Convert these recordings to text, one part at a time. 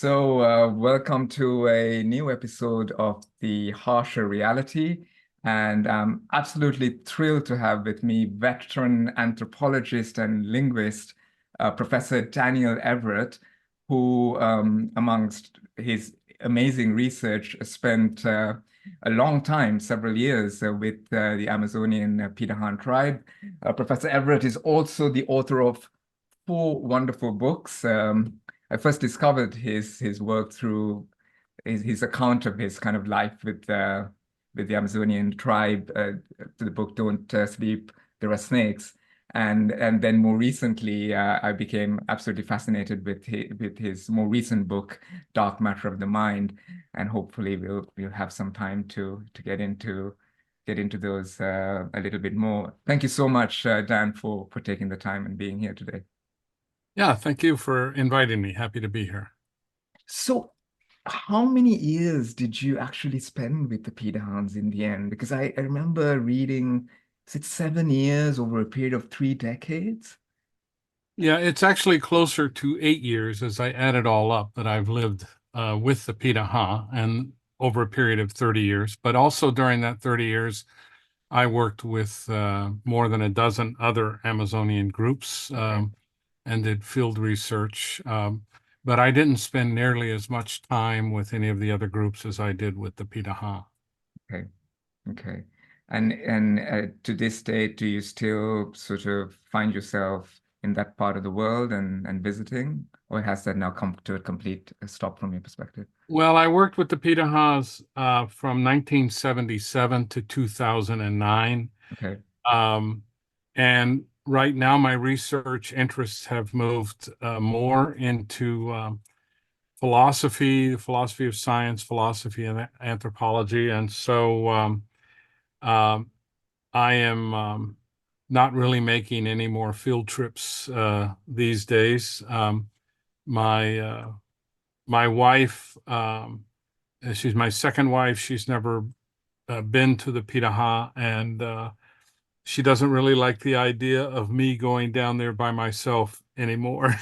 Welcome to a new episode of The Harsher Reality. And I'm absolutely thrilled to have with me veteran anthropologist and linguist, Professor Daniel Everett, who, amongst his amazing research, spent a long time, several years, with the Amazonian Pirahã tribe. Professor Everett is also the author of four wonderful books. I first discovered his work through his account of his kind of life with the Amazonian tribe. To the book "Don't Sleep, There Are Snakes," and then more recently, I became absolutely fascinated with his more recent book, "Dark Matter of the Mind," and hopefully we'll have some time to get into those a little bit more. Thank you so much, Dan, for taking the time and being here today. Yeah, thank you for inviting me. Happy to be here. So, how many years did you actually spend with the Peter Hounds in the end? Because I remember reading, is it 7 years over a period of 3 decades? Yeah, it's actually closer to 8 years as I add it all up that I've lived with the Pirahã and over a period of 30 years. But also during that 30 years, I worked with more than a dozen other Amazonian groups and did field research. But I didn't spend nearly as much time with any of the other groups as I did with the Pirahã. Okay, okay. And to this day, do you still sort of find yourself in that part of the world and visiting, or has that now come to a complete stop from your perspective? Well, I worked with the Pirahãs from 1977 to 2009. Okay, And right now, my research interests have moved more into philosophy, the philosophy of science, philosophy, and anthropology. And so um, I am not really making any more field trips these days. My my wife, she's my second wife. She's never been to the Pirahã, and she doesn't really like the idea of me going down there by myself anymore.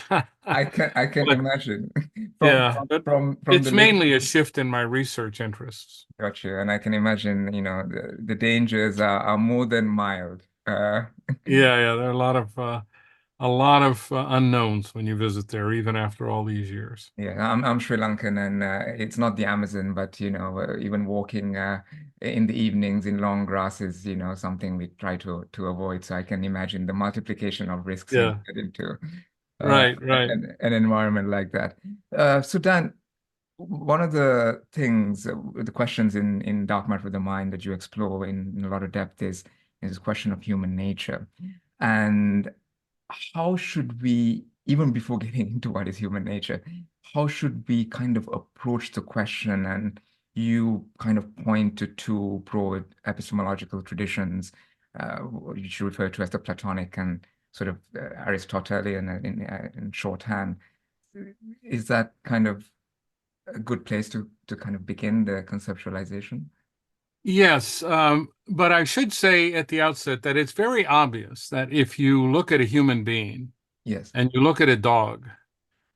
I can But imagine from yeah, but from the it's link. mainly a shift in my research interests. Got you. And I can imagine, the dangers are more than mild. Yeah, there are a lot of unknowns when you visit there, even after all these years. Yeah, I'm Sri Lankan, and it's not the Amazon, but even walking in the evenings in long grass is, something we try to avoid. So I can imagine the multiplication of risks when you Yeah, get into uh, right. an environment like that. So Dan, one of the questions in Dark Matter of the Mind that you explore in a lot of depth is this question of human nature. And how should we, even before getting into what is human nature, how should we kind of approach the question? And you kind of point to two broad epistemological traditions, which you refer to as the Platonic and sort of Aristotelian in shorthand. Is that kind of a good place to kind of begin the conceptualization? Yes, but I should say at the outset that it's very obvious that if you look at a human being Yes. and you look at a dog,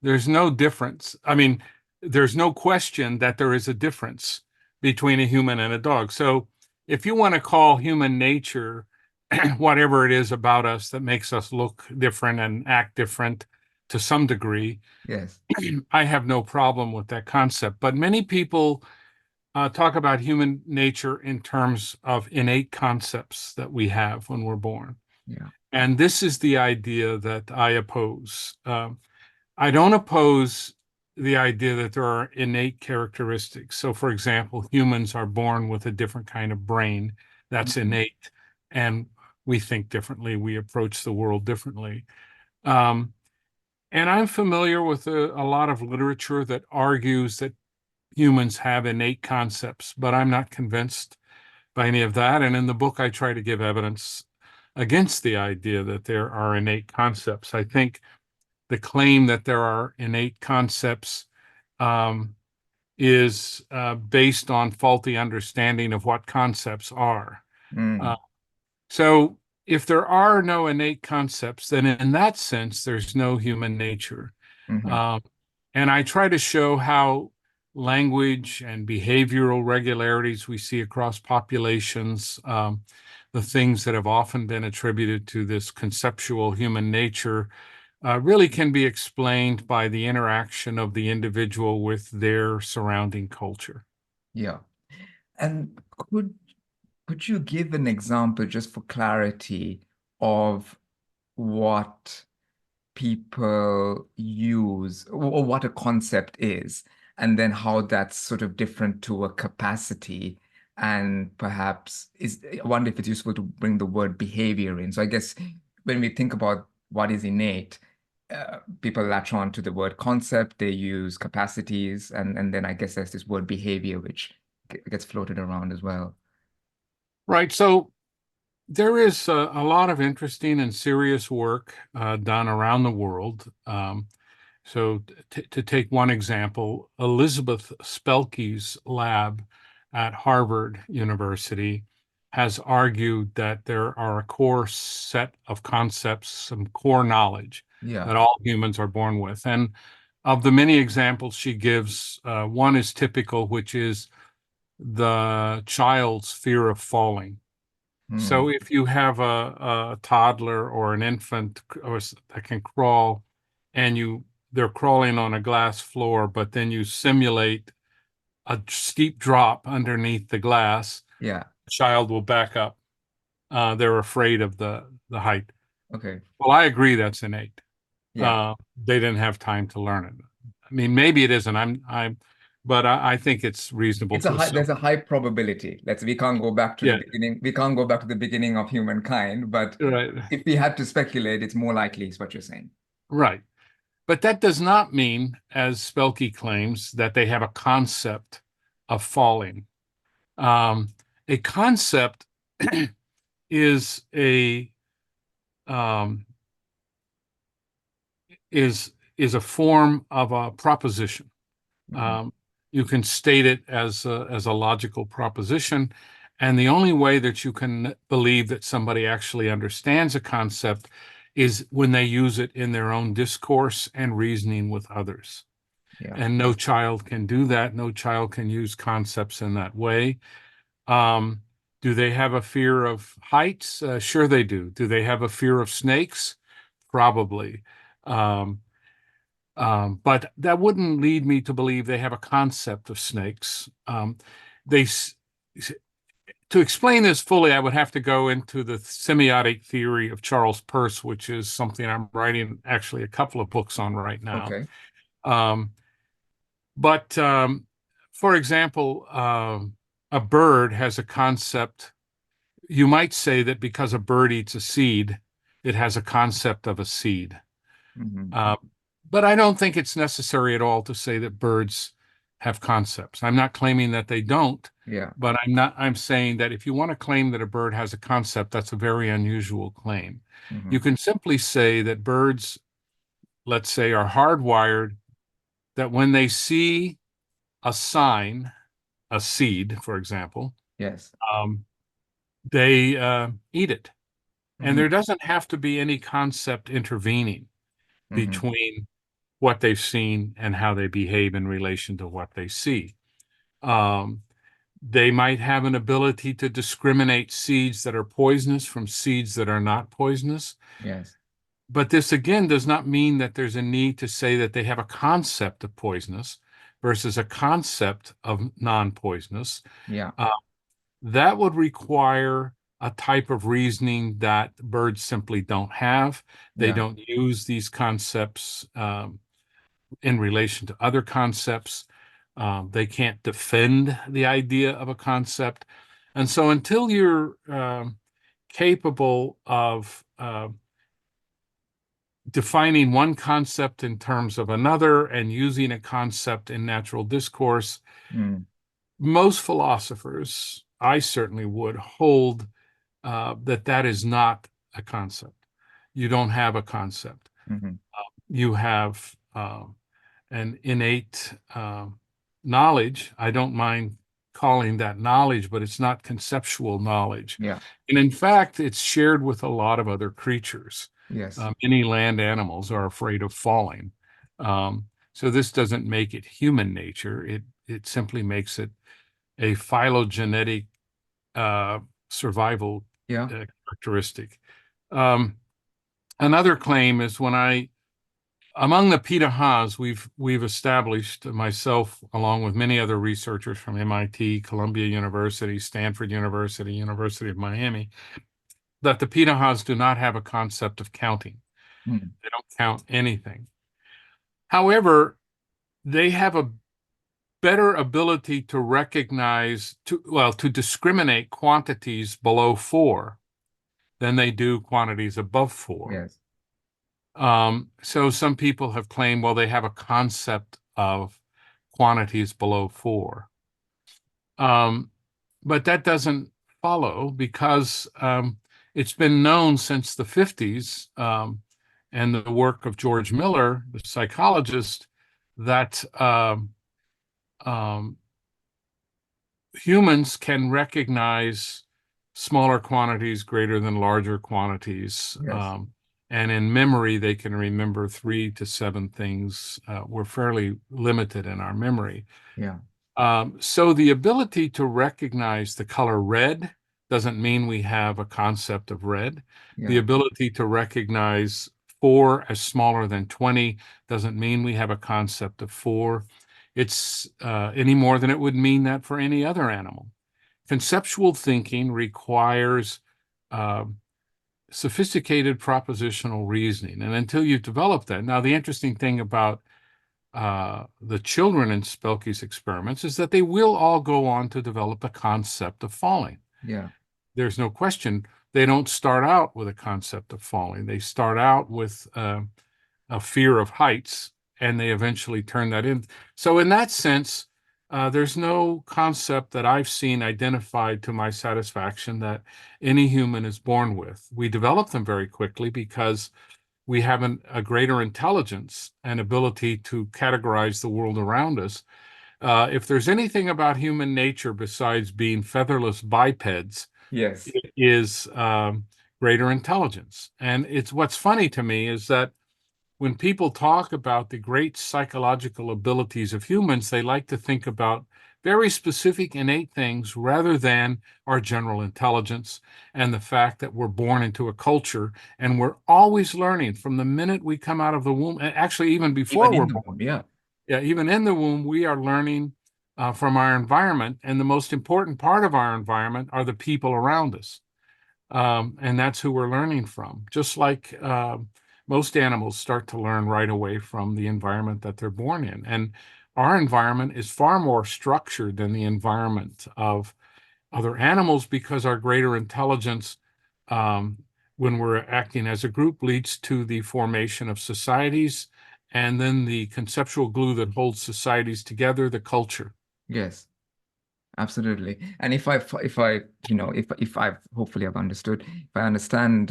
there's no difference. I mean, there's no question that there is a difference between a human and a dog. So if you want to call human nature whatever it is about us that makes us look different and act different to some degree, Yes. I have no problem with that concept. But many people talk about human nature in terms of innate concepts that we have when we're born. Yeah. And this is the idea that I oppose. I don't oppose the idea that there are innate characteristics. So, for example, humans are born with a different kind of brain that's Mhm. innate, and we think differently, we approach the world differently. Um, and I'm familiar with a lot of literature that argues that humans have innate concepts, but I'm not convinced by any of that. And in the book, I try to give evidence against the idea that there are innate concepts. I think the claim that there are innate concepts um, is based on faulty understanding of what concepts are. Uh, Mm. so if there are no innate concepts, then in that sense, there's no human nature. Mhm. Um, And I try to show how language and behavioral regularities we see across populations, the things that have often been attributed to this conceptual human nature, really can be explained by the interaction of the individual with their surrounding culture. Yeah. And could you give an example just for clarity of what people use or what a concept is, and then how that's sort of different to a capacity? And perhaps I wonder if it's useful to bring the word behavior in. So I guess when we think about what is innate, people latch on to the word concept, they use capacities, and then I guess there's this word behavior, which gets floated around as well. Right. So there is a lot of interesting and serious work done around the world. So to take one example, Elizabeth Spelke's lab at Harvard University has argued that there are a core set of concepts, some core knowledge Yeah. that all humans are born with. And of the many examples she gives, one is typical, which is the child's fear of falling. So Hmm. if you have a toddler or an infant that can crawl and they're crawling on a glass floor, but then you simulate a steep drop underneath the glass, Yeah. the child will back up. They're afraid of the height. Okay. Well, I agree that's innate. Yeah. They didn't have time to learn it. I mean, maybe it isn't. But I think it's reasonable to assume. There's a high probability. We can't go back to the Yeah, beginning. We can't go back to the beginning of humankind, but right, if we had to speculate, it's more likely, is what you're saying. right. But that does not mean, as Spelke claims, that they have a concept of falling. Um, a concept is a um, is a form of a proposition. Hmm. Um, you can state it as a logical proposition, and the only way that you can believe that somebody actually understands a concept is when they use it in their own discourse and reasoning with others. Yeah. And no child can do that. No child can use concepts in that way. Um, do they have a fear of heights? Sure, they do. Do they have a fear of snakes? Probably. Um, but that wouldn't lead me to believe they have a concept of snakes. They To explain this fully, I would have to go into the semiotic theory of Charles Peirce, which is something I'm writing actually a couple of books on right now. Okay. Um, but for example, a bird has a concept. You might say that because a bird eats a seed, it has a concept of a seed. Hmm. Uh, but I don't think it's necessary at all to say that birds have concepts. I'm not claiming that they don't, Yeah. but I'm saying that if you want to claim that a bird has a concept, that's a very unusual claim. You Hmm. can simply say that birds, let's say, are hardwired that when they see a sign, a seed, for example, Yes. um, they eat it. And Hmm. there doesn't have to be any concept intervening Hmm. between what they've seen and how they behave in relation to what they see. Um, they might have an ability to discriminate seeds that are poisonous from seeds that are not poisonous. Yes. But this again does not mean that there's a need to say that they have a concept of poisonous versus a concept of non-poisonous. Yeah. Uh, that would require a type of reasoning that birds simply don't have. They Yeah. don't use these concepts in relation to other concepts. They can't defend the idea of a concept. And so until you're capable of defining one concept in terms of another and using a concept in natural discourse, Mm. most philosophers, I certainly would, hold that is not a concept. You don't have a concept. Hmm. You have an innate knowledge. I don't mind calling that knowledge, but it's not conceptual knowledge. Yeah. And in fact, it's shared with a lot of other creatures. Yes. Many land animals are afraid of falling. Um, So this doesn't make it human nature. It simply makes it a phylogenetic survival Yeah. characteristic. Another claim is among the Pirahãs, we've established, myself along with many other researchers from MIT, Columbia University, Stanford University, University of Miami, that the Pirahãs do not have a concept of counting. Mm. They don't count anything. However, they have a better ability to recognize, to discriminate quantities below 4 than they do quantities above 4. Yes. So some people have claimed, well, they have a concept of quantities below 4. But that doesn't follow, because it's been known since the 50s, and the work of George Miller, the psychologist, that humans can recognize smaller quantities greater than larger quantities. Yes. And in memory, they can remember 3 to 7 things. We're fairly limited in our memory. Yeah. So the ability to recognize the color red doesn't mean we have a concept of red. The Yeah. ability to recognize 4 as smaller than 20 doesn't mean we have a concept of 4. It's any more than it would mean that for any other animal. Conceptual thinking requires sophisticated propositional reasoning. And until you develop that, now the interesting thing about the children in Spelke's experiments is that they will all go on to develop a concept of falling. Yeah. There's no question. They don't start out with a concept of falling. They start out with a fear of heights, and they eventually turn that in. So in that sense, there's no concept that I've seen identified to my satisfaction that any human is born with. We develop them very quickly because we have a greater intelligence and ability to categorize the world around us. If there's anything about human nature besides being featherless bipeds, Yes. it is greater intelligence. And it's what's funny to me is that when people talk about the great psychological abilities of humans, they like to think about very specific innate things rather than our general intelligence and the fact that we're born into a culture and we're always learning from the minute we come out of the womb. And actually, even before Even we're in the born, womb. Yeah. yeah, even in the womb, we are learning from our environment. And the most important part of our environment are the people around us. And that's who we're learning from. Just like most animals start to learn right away from the environment that they're born in. And our environment is far more structured than the environment of other animals, because our greater intelligence, when we're acting as a group, leads to the formation of societies, and then the conceptual glue that holds societies together, the culture. Yes. Absolutely. And if I've hopefully I've understood, if I understand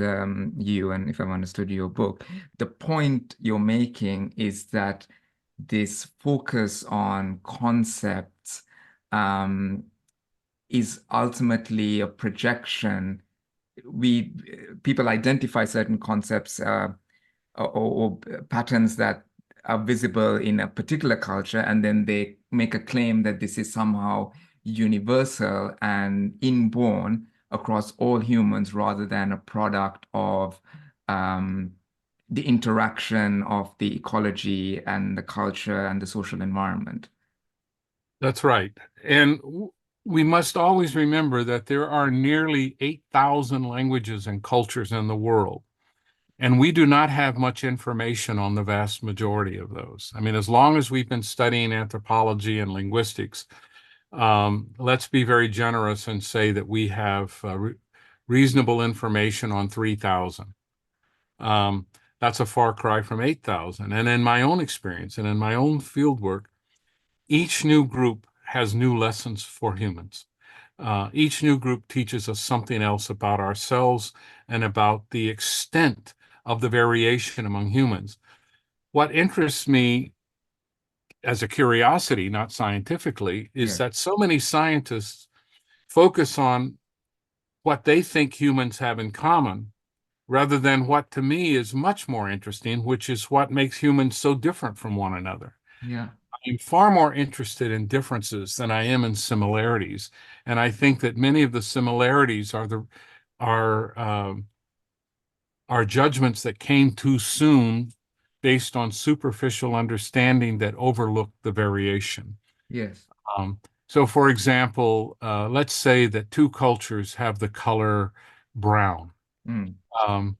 you, and if I've understood your book, the point you're making is that this focus on concepts is ultimately a projection. People identify certain concepts or patterns that are visible in a particular culture, and then they make a claim that this is somehow universal and inborn across all humans, rather than a product of the interaction of the ecology and the culture and the social environment. That's right. And we must always remember that there are nearly 8,000 languages and cultures in the world. And we do not have much information on the vast majority of those. I mean, as long as we've been studying anthropology and linguistics, let's be very generous and say that we have reasonable information on 3,000. That's a far cry from 8,000. And in my own experience and in my own fieldwork, each new group has new lessons for humans. Each new group teaches us something else about ourselves and about the extent of the variation among humans. What interests me as a curiosity, not scientifically, is Yeah. that so many scientists focus on what they think humans have in common, rather than what to me is much more interesting, which is what makes humans so different from one another. Yeah. I'm far more interested in differences than I am in similarities. And I think that many of the similarities are are judgments that came too soon based on superficial understanding that overlooked the variation. Yes. Um, so, for example, let's say that two cultures have the color brown. Mm. Um,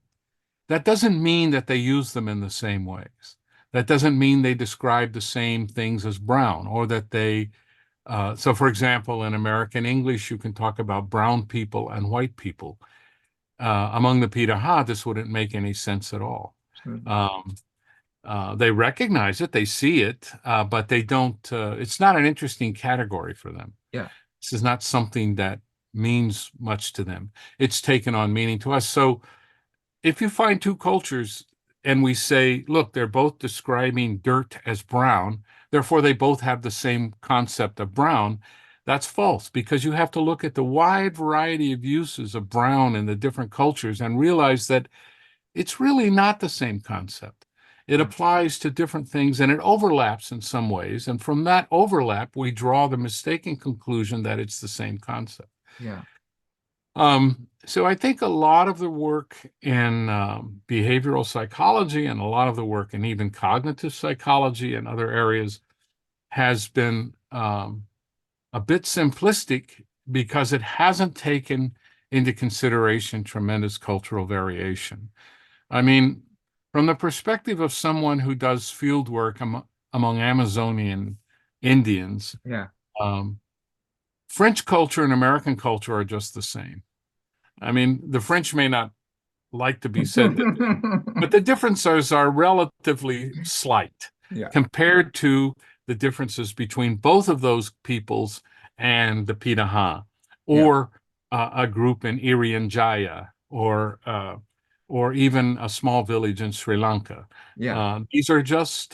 that doesn't mean that they use them in the same ways. That doesn't mean they describe the same things as brown or that so for example, in American English, you can talk about brown people and white people. Among the Pirahã, this wouldn't make any sense at all. Absolutely. Um, they recognize it, they see it, but they don't, it's not an interesting category for them. Yeah. This is not something that means much to them. It's taken on meaning to us. So if you find two cultures and we say, look, they're both describing dirt as brown, therefore they both have the same concept of brown, that's false because you have to look at the wide variety of uses of brown in the different cultures and realize that it's really not the same concept. It Yeah. applies to different things and it overlaps in some ways. And from that overlap, we draw the mistaken conclusion that it's the same concept. Yeah. So I think a lot of the work in behavioral psychology and a lot of the work in even cognitive psychology and other areas has been a bit simplistic because it hasn't taken into consideration tremendous cultural variation. I mean, from the perspective of someone who does field work among Amazonian Indians, Yeah. um, French culture and American culture are just the same. I mean, the French may not like to be said that, but the differences are relatively slight Yeah. compared to the differences between both of those peoples and the Pirahã, Yeah. or a group in Irian Jaya, or even a small village in Sri Lanka. Yeah. These are just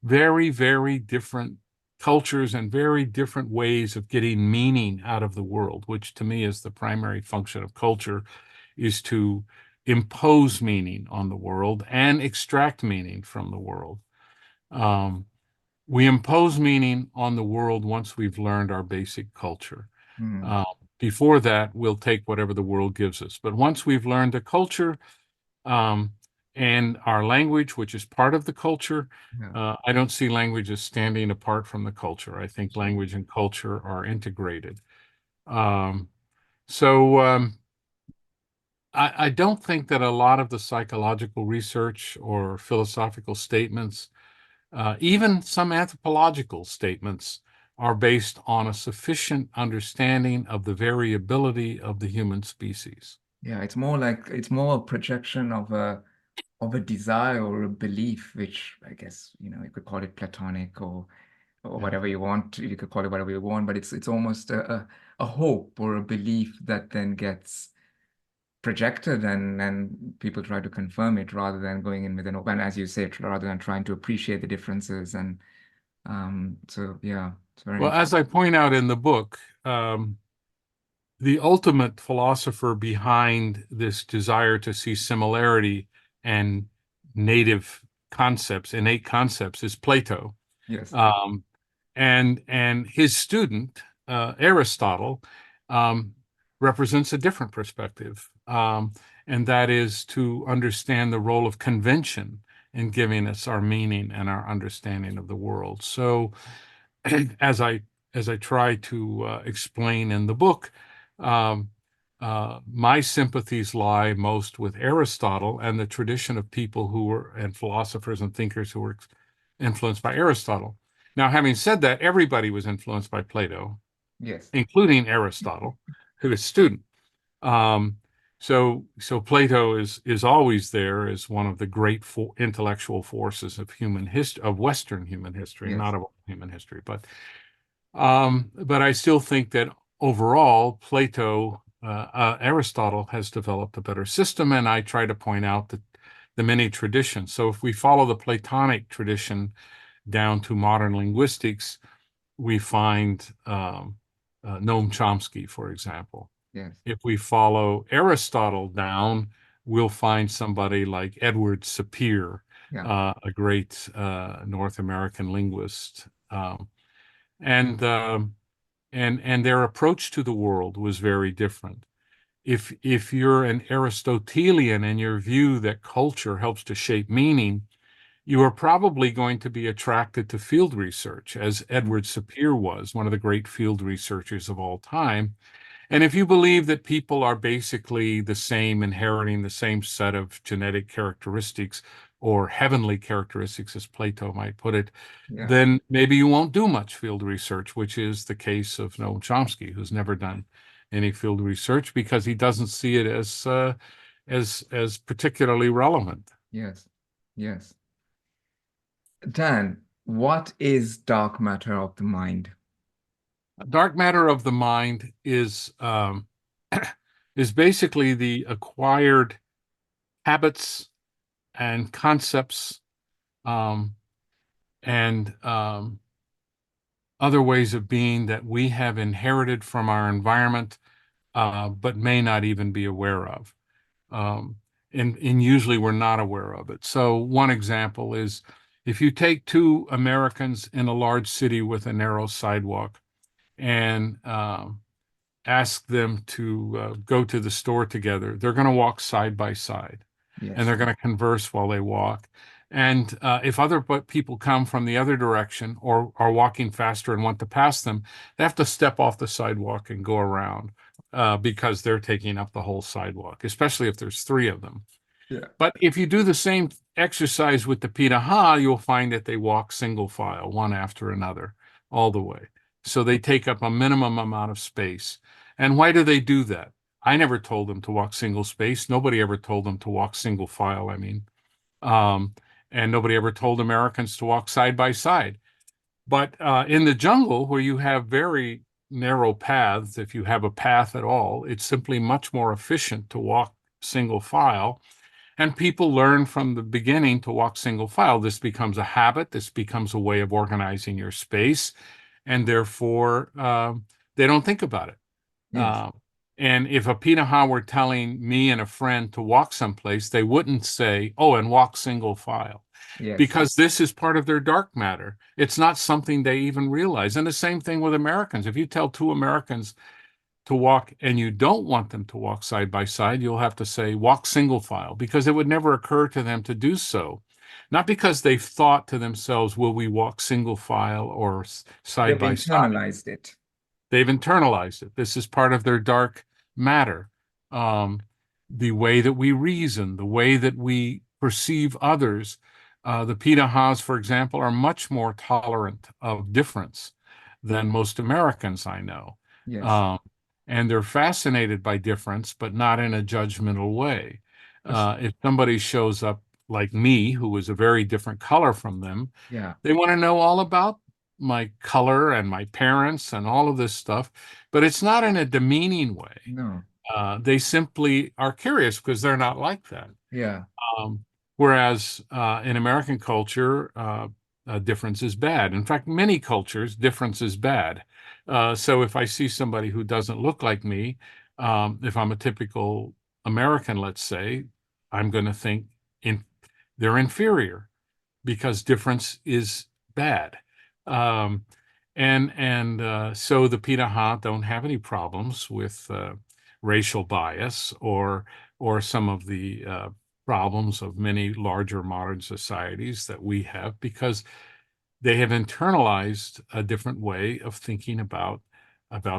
very, very different cultures and very different ways of getting meaning out of the world, which to me is the primary function of culture, is to impose meaning on the world and extract meaning from the world. Um, we impose meaning on the world once we've learned our basic culture. Mm. Uh, Before that, we'll take whatever the world gives us. But once we've learned the culture um, and our language, which is part of the culture, Yeah. I don't see language as standing apart from the culture. I think Absolutely. language and culture are integrated. Um, so I don't think that a lot of the psychological research or philosophical statements, even some anthropological statements, are based on a sufficient understanding of the variability of the human species. Yeah. It's more a projection of a desire or a belief, which I guess, you could call it Platonic or Yeah. whatever you want. You could call it whatever you want, but it's almost a hope or a belief that then gets projected and people try to confirm it rather than going in with an open, as you say, rather than trying to appreciate the differences. And so yeah, it's very Well, as interesting. I point out in the book, the ultimate philosopher behind this desire to see similarity and native concepts, innate concepts, is Plato. Yes. Um, and his student, Aristotle, um, represents a different perspective, and that is to understand the role of convention in giving us our meaning and our understanding of the world. So, as I as I try to explain in the book, um, my sympathies lie most with Aristotle and the tradition of people who were, and philosophers and thinkers who were influenced by Aristotle. Now, having said that, everybody was influenced by Plato, Yes. including Aristotle, who is student. Um, so Plato is always there as one of the great intellectual forces of human history, of Western human history, not Yes. of human history. But I still think that overall, Aristotle has developed a better system, and I try to point out that the many traditions. So if we follow the Platonic tradition down to modern linguistics, we find Noam Chomsky, for example. Yes. If we follow Aristotle down, we'll find somebody like Edward Sapir. a great North American linguist. And their approach to the world was very different. If you're an Aristotelian and your view that culture helps to shape meaning, you are probably going to be attracted to field research, as Edward Sapir was, one of the great field researchers of all time. And if you believe that people are basically the same, inheriting the same set of genetic characteristics or heavenly characteristics, as Plato might put it, then maybe you won't do much field research, which is the case of Noam Chomsky, who's never done any field research because he doesn't see it as particularly relevant. Yes, yes. Dan, what is dark matter of the mind? Dark matter of the mind is is basically the acquired habits and concepts and other ways of being that we have inherited from our environment, but may not even be aware of. And usually we're not aware of it. So one example is if you take two Americans in a large city with a narrow sidewalk and ask them to go to the store together, they're going to walk side by side. Yes. And they're going to converse while they walk. And if other people come from the other direction or are walking faster and want to pass them, they have to step off the sidewalk and go around because they're taking up the whole sidewalk, especially if there's three of them. Yeah. But if you do the same exercise with the Pirahã, you'll find that they walk single file, one after another, all the way. So they take up a minimum amount of space. And why do they do that? I never told them to walk single space. Nobody ever told them to walk single file, I mean. And nobody ever told Americans to walk side by side. But in the jungle, where you have very narrow paths, if you have a path at all, it's simply much more efficient to walk single file. And people learn from the beginning to walk single file. This becomes a habit. This becomes a way of organizing your space. And therefore, they don't think about it. Yes. And if a Pirahã were telling me and a friend to walk someplace, they wouldn't say, oh, and walk single file. Yes. Because this is part of their dark matter. It's not something they even realize. And the same thing with Americans. If you tell two Americans to walk and you don't want them to walk side by side, you'll have to say walk single file, because it would never occur to them to do so. Not because they've thought to themselves, will we walk single file or side by side? They've internalized it. They've internalized it. This is part of their dark matter. The way that we reason, the way that we perceive others. The Pirahãs, for example, are much more tolerant of difference than most Americans I know. Yes. And they're fascinated by difference, but not in a judgmental way. If somebody shows up like me, who is a very different color from them, they want to know all about my color and my parents and all of this stuff, but it's not in a demeaning way. No. They simply are curious because they're not like that. Yeah. Whereas in American culture, difference is bad. In fact, many cultures, difference is bad. So if I see somebody who doesn't look like me, if I'm a typical American, let's say, I'm going to think they're inferior because difference is bad. So the Pirahã don't have any problems with racial bias or some of the problems of many larger modern societies that we have, because they have internalized a different way of thinking about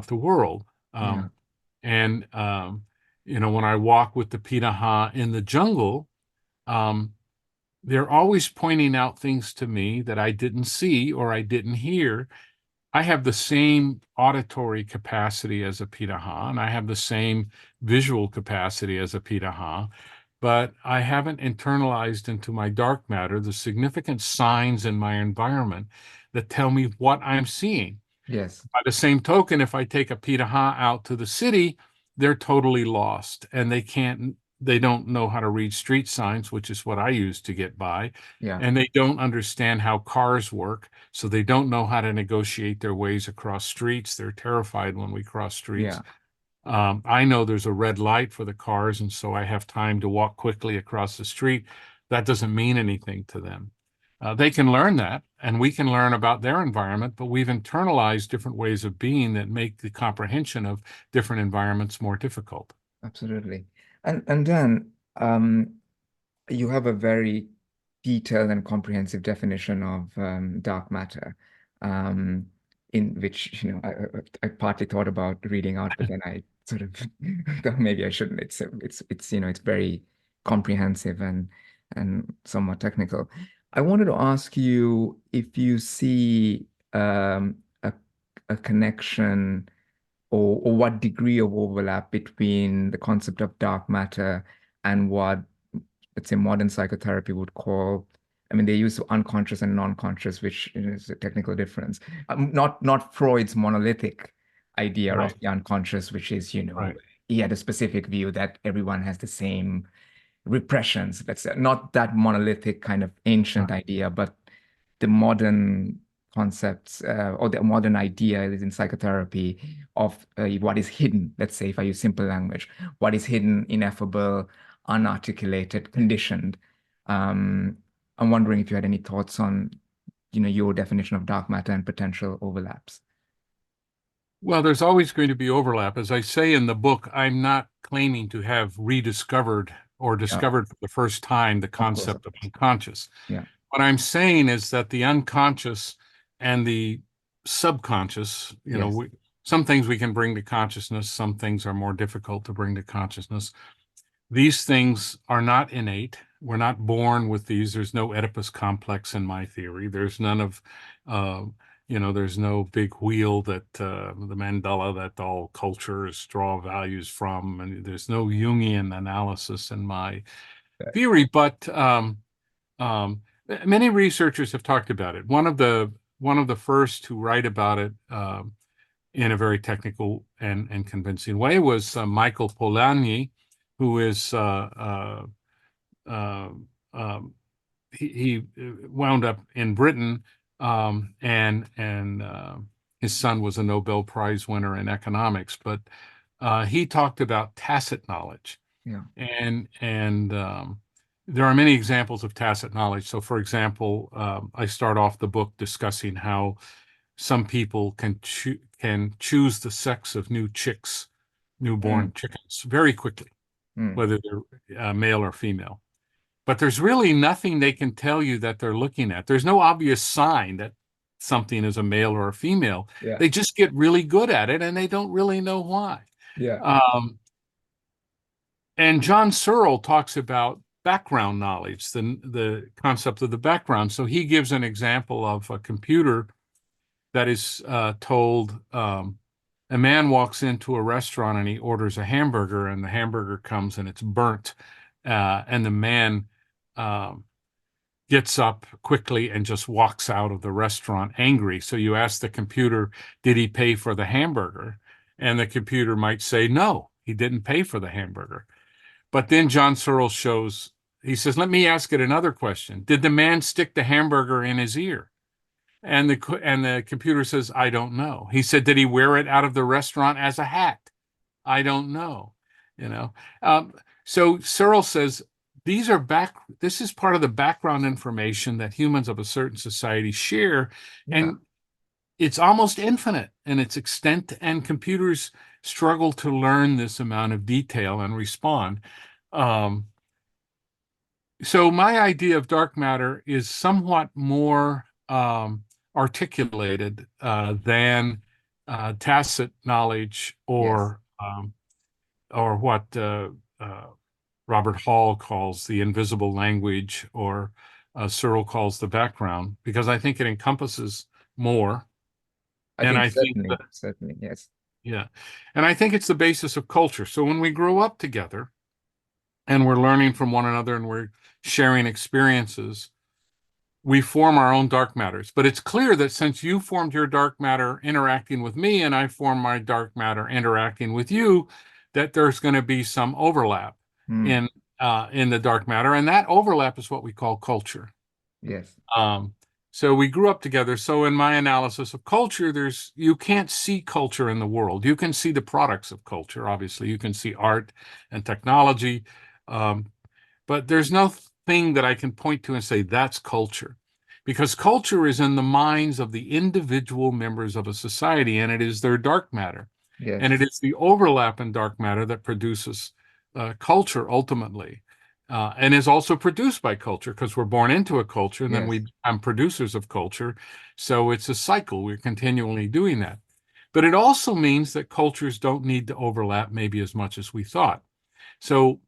the world. And when I walk with the Pirahã in the jungle, they're always pointing out things to me that I didn't see or I didn't hear. I have the same auditory capacity as a Pirahã, and I have the same visual capacity as a Pirahã, but I haven't internalized into my dark matter the significant signs in my environment that tell me what I'm seeing. Yes. By the same token, if I take a Pirahã out to the city, they're totally lost, and they don't know how to read street signs, which is what I use to get by. And they don't understand how cars work, so they don't know how to negotiate their ways across streets. They're terrified when we cross streets. I know there's a red light for the cars, and so I have time to walk quickly across the street. that doesn't mean anything to them. They can learn that, and we can learn about their environment, but we've internalized different ways of being that make the comprehension of different environments more difficult. Absolutely. And then you have a very detailed and comprehensive definition of dark matter, um, in which, I partly thought about reading out, but then I sort of thought maybe I shouldn't. It's very comprehensive and somewhat technical. I wanted to ask you if you see a connection or what degree of overlap between the concept of dark matter and what, let's say, modern psychotherapy would call, I mean, they use unconscious and non-conscious, which is a technical difference. Not Freud's monolithic idea Right. of the unconscious, which is, Right. he had a specific view that everyone has the same repressions. Let's say, not that monolithic kind of ancient idea, but the modern concepts or the modern idea is in psychotherapy of what is hidden. Let's say, if I use simple language, what is hidden, ineffable, unarticulated, conditioned. Um, I'm wondering if you had any thoughts on, your definition of dark matter and potential overlaps. Well, there's always going to be overlap. As I say in the book, I'm not claiming to have rediscovered or Yeah, discovered for the first time the of course. concept of unconscious. Yeah. What I'm saying is that the unconscious and the subconscious, Yes. some things we can bring to consciousness, some things are more difficult to bring to consciousness. These things are not innate. We're not born with these. There's no Oedipus complex in my theory. There's none of, there's no big wheel that the mandala that all cultures draw values from. And there's no Jungian analysis in my theory, but many researchers have talked about it. One of the first to write about it in a very technical and convincing way was Michael Polanyi, who is he wound up in Britain, and his son was a Nobel Prize winner in economics. But he talked about tacit knowledge, Yeah. and there are many examples of tacit knowledge. So, for example, I start off the book discussing how some people can choose the sex of newborn chickens very quickly, Mm. whether they're male or female. But there's really nothing they can tell you that they're looking at. There's no obvious sign that something is a male or a female. Yeah. They just get really good at it, and they don't really know why. Yeah. And John Searle talks about background knowledge, the concept of the background. So he gives an example of a computer that is told a man walks into a restaurant and he orders a hamburger, and the hamburger comes and it's burnt, and the man gets up quickly and just walks out of the restaurant angry. So you ask the computer, did he pay for the hamburger? And the computer might say, no, he didn't pay for the hamburger. But then John Searle he says, let me ask it another question. Did the man stick the hamburger in his ear? And the computer says, I don't know. He said, did he wear it out of the restaurant as a hat? I don't know. So Searle says, this is part of the background information that humans of a certain society share. Yeah. And it's almost infinite in its extent, and computers struggle to learn this amount of detail and respond. So my idea of dark matter is somewhat more articulated than tacit knowledge Yes. or what Robert Hall calls the invisible language, or Searle calls the background, because I think it encompasses more. I And think I think certainly, that, certainly, yes. yeah, and I think it's the basis of culture. So when we grow up together and we're learning from one another and we're sharing experiences, we form our own dark matters. But it's clear that since you formed your dark matter interacting with me, and I formed my dark matter interacting with you, that there's going to be some overlap Mm. in the dark matter, and that overlap is what we call culture. Yes. So we grew up together. So in my analysis of culture, you can't see culture in the world. You can see the products of culture. Obviously, you can see art and technology, but there's thing that I can point to and say that's culture. Because culture is in the minds of the individual members of a society, and it is their dark matter. And it Yes. is the overlap in dark matter that produces culture ultimately, and is also produced by culture because we're born into a culture and then we Yes. become producers of culture. So it's a cycle. We're continually doing that. But it also means that cultures don't need to overlap maybe as much as we thought. So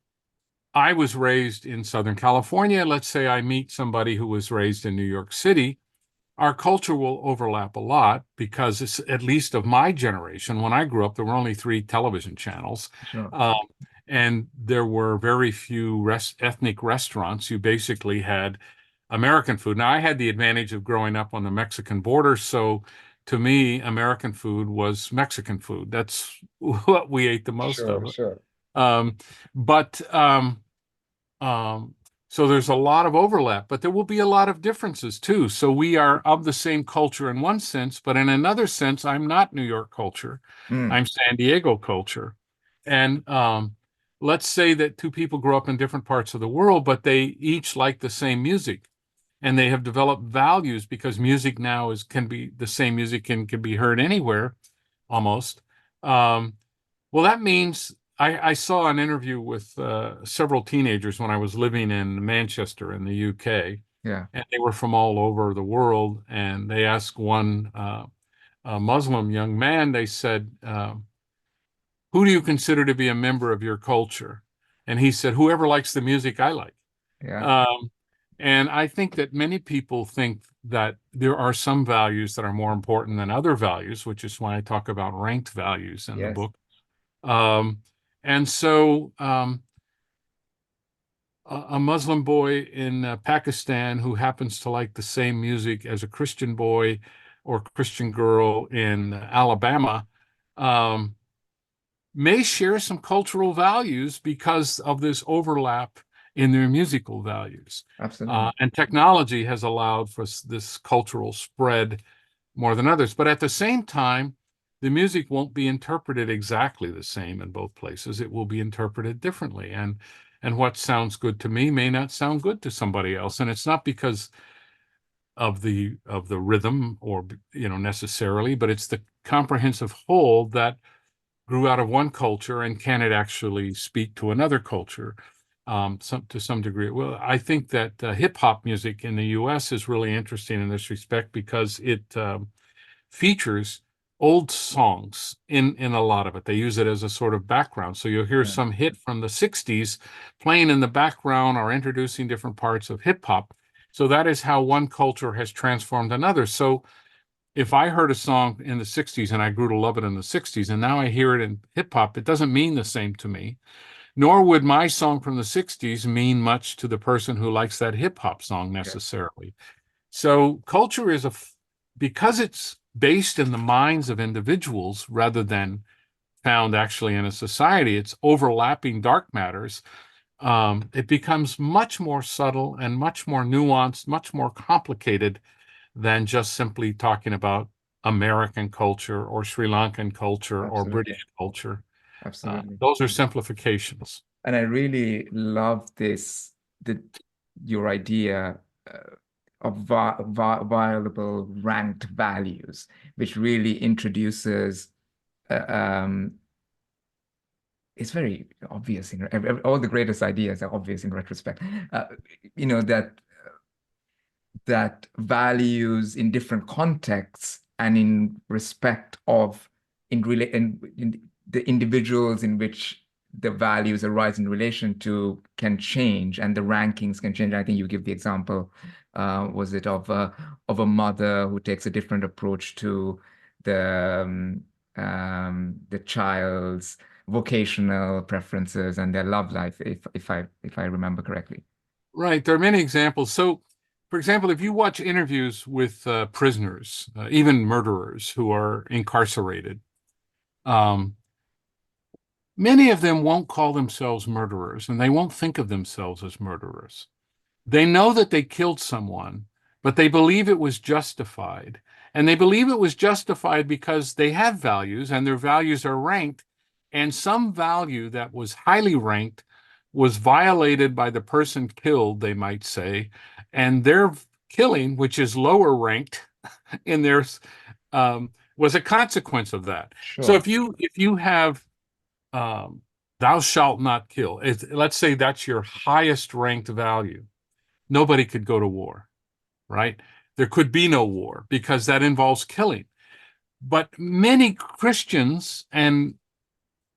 I was raised in Southern California. Let's say I meet somebody who was raised in New York City. Our culture will overlap a lot because it's at least of my generation. When I grew up, there were only 3 television channels, Sure. um, and there were very few ethnic restaurants. You basically had American food. Now, I had the advantage of growing up on the Mexican border, so to me, American food was Mexican food. That's what we ate the most Sure, of. sure. Um, but um, so there's a lot of overlap, but there will be a lot of differences too. So we are of the same culture in one sense, but in another sense, I'm not New York culture. Mm. I'm San Diego culture. And let's say that 2 people grow up in different parts of the world, but they each like the same music and they have developed values because music now is can be the same music can be heard anywhere almost. Um, well, that means I saw an interview with several teenagers when I was living in Manchester in the UK, Yeah. and they were from all over the world. And they asked one a Muslim young man, they said, who do you consider to be a member of your culture? And he said, whoever likes the music I like. Yeah. Um, and I think that many people think that there are some values that are more important than other values, which is why I talk about ranked values in the Yes. book. Um, and so a Muslim boy in Pakistan who happens to like the same music as a Christian boy or Christian girl in Alabama um, may share some cultural values because of this overlap in their musical values. Absolutely. And technology has allowed for this cultural spread more than others. But at the same time, the music won't be interpreted exactly the same in both places. It will be interpreted differently. And what sounds good to me may not sound good to somebody else. And it's not because of the rhythm or necessarily, but it's the comprehensive whole that grew out of one culture, and can it actually speak to another culture to some degree? Well, I think that hip hop music in the U.S. is really interesting in this respect because it features old songs in a lot of it. They use it as a sort of background. So you'll hear Yeah. some hit from the 60s playing in the background or introducing different parts of hip hop. So that is how one culture has transformed another. So if I heard a song in the 60s and I grew to love it in the 60s and now I hear it in hip hop, it doesn't mean the same to me. Nor would my song from the 60s mean much to the person who likes that hip hop song Yeah. necessarily. So culture is because it's based in the minds of individuals rather than found actually in a society, it's overlapping dark matters. It becomes much more subtle and much more nuanced, much more complicated than just simply talking about American culture or Sri Lankan culture or Absolutely. British culture. Absolutely. Those are simplifications. And I really love the your idea uh, of violable ranked values, which really introduces um, it's very obvious all the greatest ideas are obvious in retrospect. Uh, that values in different contexts and in respect of in the individuals in which the values arise in relation to can change and the rankings can change. I think you give the example, was it of a mother who takes a different approach to the child's vocational preferences and their love life, if I remember correctly. Right. There are many examples. So, for example, if you watch interviews with prisoners, even murderers who are incarcerated, um, many of them won't call themselves murderers and they won't think of themselves as murderers. They know that they killed someone, but they believe it was justified. And they believe it was justified because they have values and their values are ranked. And some value that was highly ranked was violated by the person killed, they might say, and their killing, which is lower ranked in theirs, was a consequence of that. So Sure. if you have thou shalt not kill, let's say that's your highest ranked value, nobody could go to war, right? There could be no war because that involves killing. But many Christians and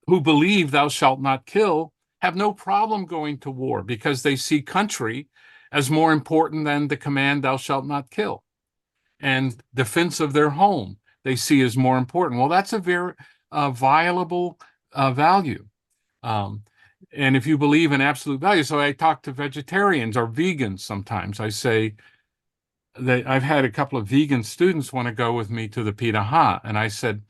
who believe thou shalt not kill have no problem going to war because they see country as more important than the command thou shalt not kill, and defense of their home they see as more important. Well, that's a very violable value. Um, and if you believe in absolute value, so I talk to vegetarians or vegans sometimes. I say that I've had a couple of vegan students want to go with me to the Pirahã, and I said,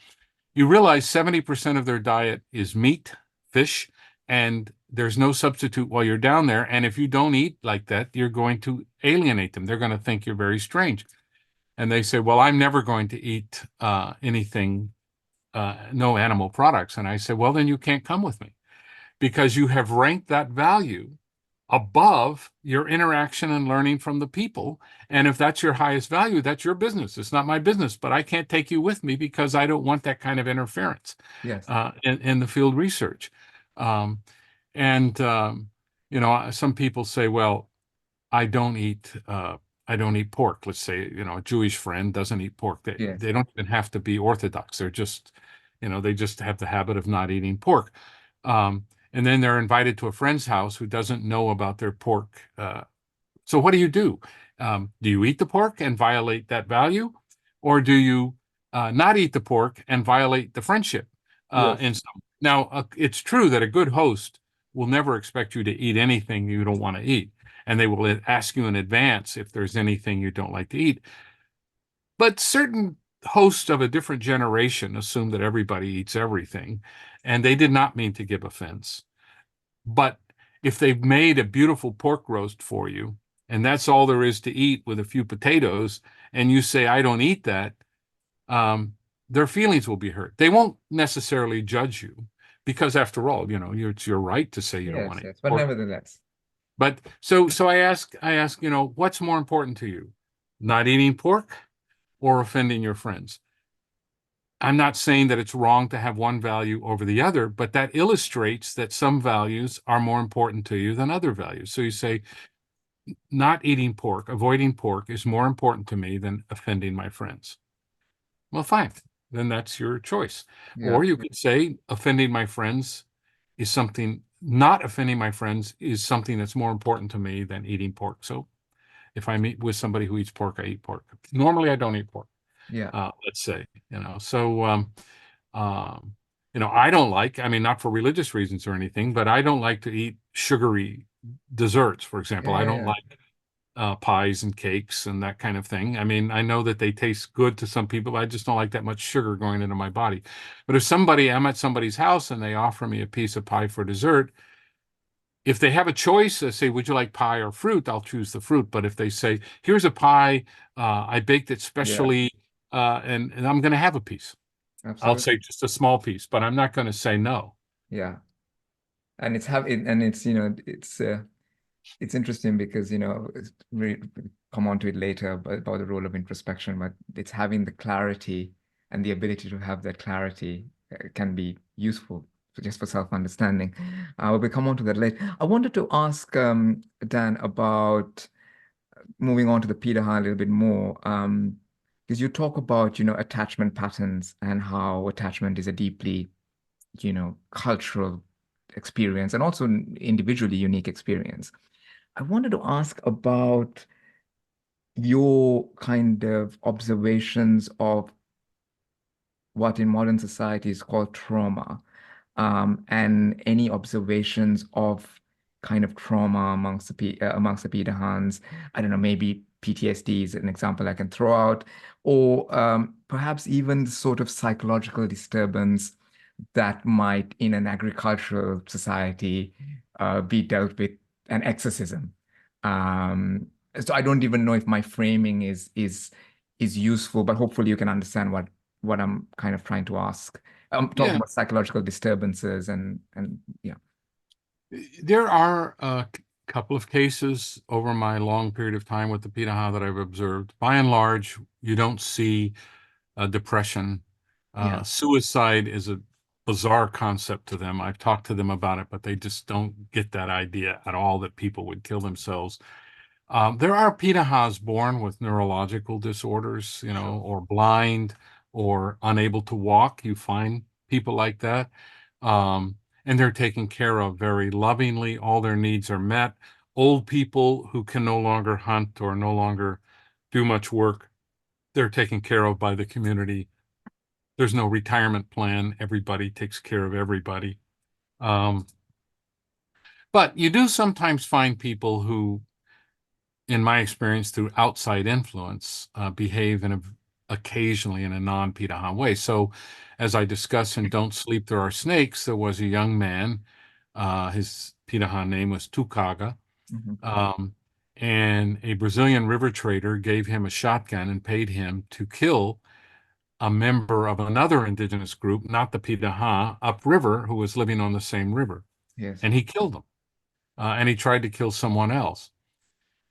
you realize 70% of their diet is meat, fish, and there's no substitute while you're down there. And if you don't eat like that, you're going to alienate them. They're going to think you're very strange. And they say, well, I'm never going to eat anything, no animal products. And I say, well, then you can't come with me because you have ranked that value above your interaction and learning from the people. And if that's your highest value, that's your business. It's not my business, but I can't take you with me because I don't want that kind of interference Yes. in the field research. Um, and some people say, well, I don't eat pork. Let's say, a Jewish friend doesn't eat pork. Yes. They don't even have to be Orthodox. They're just, they just have the habit of not eating pork. And then they're invited to a friend's house who doesn't know about their pork. So what do you do? Do you eat the pork and violate that value? Or do you not eat the pork and violate the friendship? Yes. Now, it's true that a good host will never expect you to eat anything you don't want to eat. And they will ask you in advance if there's anything you don't like to eat. But certain hosts of a different generation assume that everybody eats everything, and they did not mean to give offense. But if they've made a beautiful pork roast for you, and that's all there is to eat with a few potatoes, and you say, I don't eat that, their feelings will be hurt. They won't necessarily judge you because, after all, it's your right to say you don't Yes. want to eat Yes. But pork. nevertheless. But so I ask, what's more important to you, not eating pork or offending your friends? I'm not saying that it's wrong to have one value over the other, but that illustrates that some values are more important to you than other values. So you say, not eating pork, avoiding pork is more important to me than offending my friends. Well, fine. Then that's your choice. Yeah. Or you could say, offending my friends is something, not offending my friends is something that's more important to me than eating pork. So if I meet with somebody who eats pork, I eat pork. Normally, I don't eat pork. Yeah. Let's say, so, I don't like, I mean, not for religious reasons or anything, but I don't like to eat sugary desserts, for example. Yeah. I Yeah. don't Yeah. like pies and cakes and that kind of thing. I mean, I know that they taste good to some people, but I just don't like that much sugar going into my body. But if I'm at somebody's house and they offer me a piece of pie for dessert, if they have a choice, say, would you like pie or fruit? I'll choose the fruit. But if they say, here's a pie, I baked it Yeah. specially, and I'm going to have a piece. I'll Absolutely. say just a small piece, but I'm not going to say no. Yeah. And it's interesting because we come on to it later about the role of introspection, but it's having the clarity and the ability to have that clarity can be useful just for self-understanding. We'll come on to that later. I wanted to ask Dan about moving on to the Pirahã a little bit more, because you talk about attachment patterns and how attachment is a deeply cultural experience and also an individually unique experience. I wanted to ask about your kind of observations of what in modern society is called trauma, and any observations of kind of trauma amongst the Pirahãs. I don't know, maybe PTSD is an example I can throw out, or perhaps even sort of psychological disturbance that might, in an agricultural society, be dealt with an exorcism. So I don't even know if my framing is useful, but hopefully you can understand what I'm kind of trying to ask. I'm talking Yeah, about psychological disturbances and yeah. There are a couple of cases over my long period of time with the Pirahã that I've observed. By and large, you don't see depression. Yeah, Suicide is a bizarre concept to them. I've talked to them about it, but they just don't get that idea at all that people would kill themselves. There are Pirahãs born with neurological disorders, sure. or blind or unable to walk. You find people like that. And they're taken care of very lovingly. All their needs are met. Old people who can no longer hunt or no longer do much work, they're taken care of by the community. There's no retirement plan. Everybody takes care of everybody. Um, but you do sometimes find people who, in my experience, through outside influence, behave occasionally in a non-Pirahã way. So, as I discuss in Don't Sleep, There Are Snakes, there was a young man, his Pirahã name was Tukaga, Hmm. um, and a Brazilian river trader gave him a shotgun and paid him to kill a member of another indigenous group, not the Pirahã, upriver, who was living on the same river. Yes. And he killed him. And he tried to kill someone else.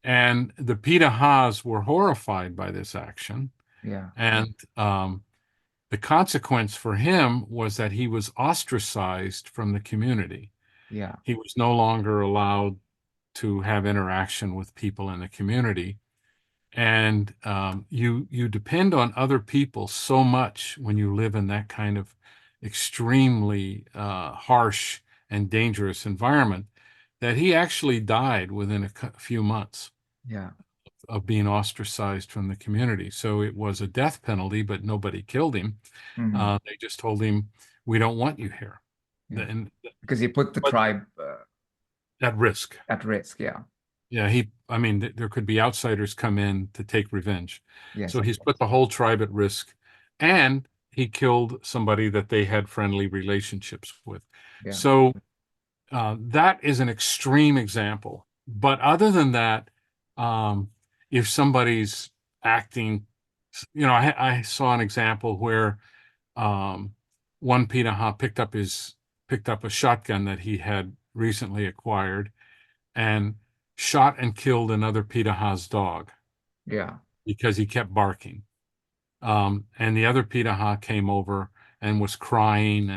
And the Pirahãs were horrified by this action. Yeah. And the consequence for him was that he was ostracized from the community. Yeah. He was no longer allowed to have interaction with people in the community. And you depend on other people so much when you live in that kind of extremely harsh and dangerous environment that he actually died within a few months Yeah. of being ostracized from the community. So it was a death penalty, but nobody killed him. Hmm. They just told him, "We don't want you here," Yeah. and Because you put the but tribe at risk. at risk. Yeah. Yeah, I mean, there could be outsiders come in to take revenge. Yes, So of he's course. put the whole tribe at risk, and he killed somebody that they had friendly relationships with. Yeah. So that is an extreme example. But other than that, um, if somebody's acting, I saw an example where um, one Pirahã picked up a shotgun that he had recently acquired and shot and killed another Pirahã's dog Yeah. because he kept barking. And the other Pirahã came over and was crying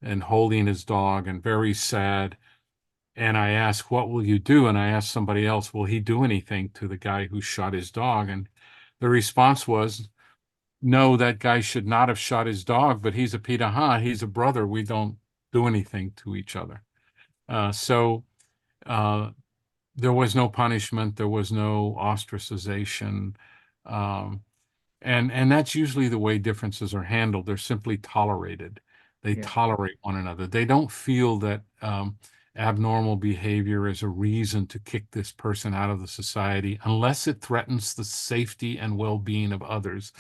and holding his dog and very sad. And I asked, "What will you do?" And I asked somebody else, "Will he do anything to the guy who shot his dog?" And the response was, "No, that guy should not have shot his dog, but he's a Pirahã. He's a brother. We don't do anything to each other." So uh, there was no punishment, there was no ostracization. Um, and that's usually the way differences are handled. They're simply tolerated. They Yeah. tolerate one another. They don't feel that abnormal behavior is a reason to kick this person out of the society unless it threatens the safety and well-being of others.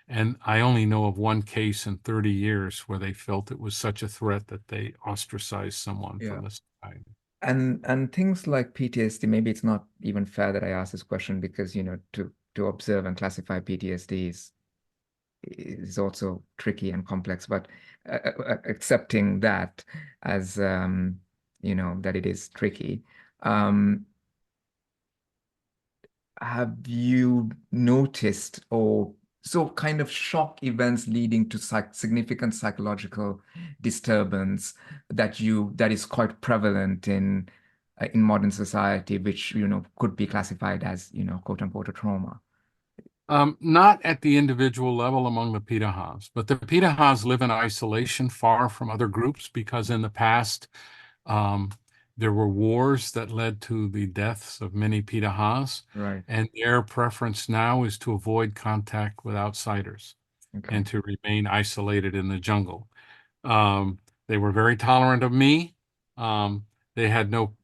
And I only know of one case in 30 years where they felt it was such a threat that they ostracized someone Yeah. from the society. And things like PTSD, maybe it's not even fair that I ask this question because, to observe and classify PTSD is also tricky and complex, but accepting that as that it is tricky. Um, have you noticed or so kind of shock events leading to significant psychological disturbance that is quite prevalent in modern society, which could be classified as quote unquote a trauma? Not at the individual level among the Pirahãs, but the Pirahãs live in isolation far from other groups because in the past um, there were wars that led to the deaths of many Pirahãs, Right. and their preference now is to avoid contact with outsiders Okay. and to remain isolated in the jungle. Um, they were very tolerant of me. They had no,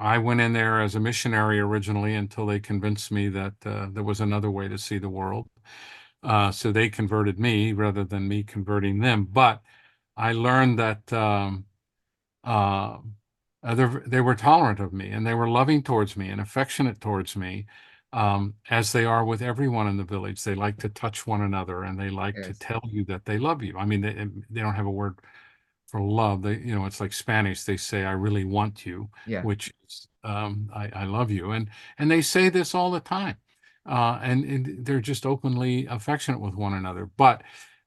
I went in there as a missionary originally until they convinced me that there was another way to see the world. So they converted me rather than me converting them. But I learned that uh, they were tolerant of me and they were loving towards me and affectionate towards me, as they are with everyone in the village. They like to touch one another and they like to Yes. tell you that they love you. I mean, they don't have a word for love. They, it's like Spanish. They say, "I really want you," Yeah. which is, I love you. And they say this all the time. And they're just openly affectionate with one another. But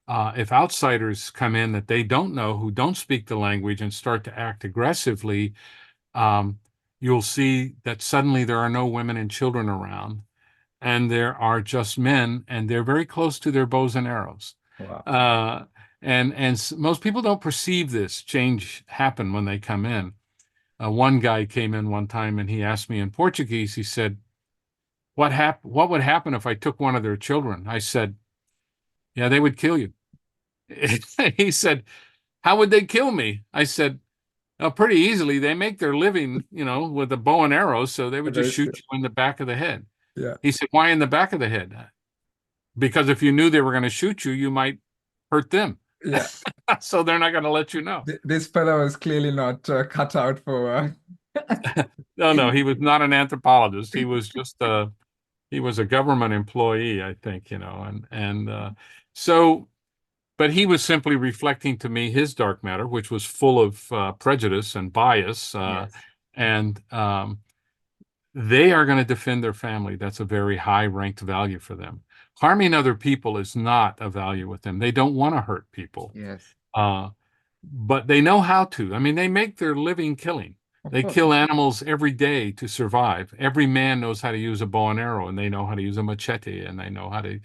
if outsiders come in that they don't know, who don't speak the language, and start to act aggressively, um, you'll see that suddenly there are no women and children around, and there are just men, and they're very close to their bows and arrows. Wow. Uh, and most people don't perceive this change happen when they come in. One guy came in one time and he asked me in Portuguese. He said, What would happen if I took one of their children?" I said, "Yeah, they would kill you." He said, "How would they kill me?" I said, "Pretty easily. They make their living, with a bow and arrow, so they would just Very shoot true. you in the back of the head." Yeah. He said, "Why in the back of the head?" "Because if you knew they were going to shoot you, you might hurt them." Yeah. So they're not going to let you know. This fellow is clearly not cut out for. No, no, he was not an anthropologist. He was a government employee, I think, so, but he was simply reflecting to me his dark matter, which was full of prejudice and bias, Yes. and they are going to defend their family. That's a very high ranked value for them. Harming other people is not a value with them. They don't want to hurt people. Yes. Uh, but they know how to. I mean, they make their living killing. Of They course. kill animals every day to survive. Every man knows how to use a bow and arrow, and they know how to use a machete, and they know how to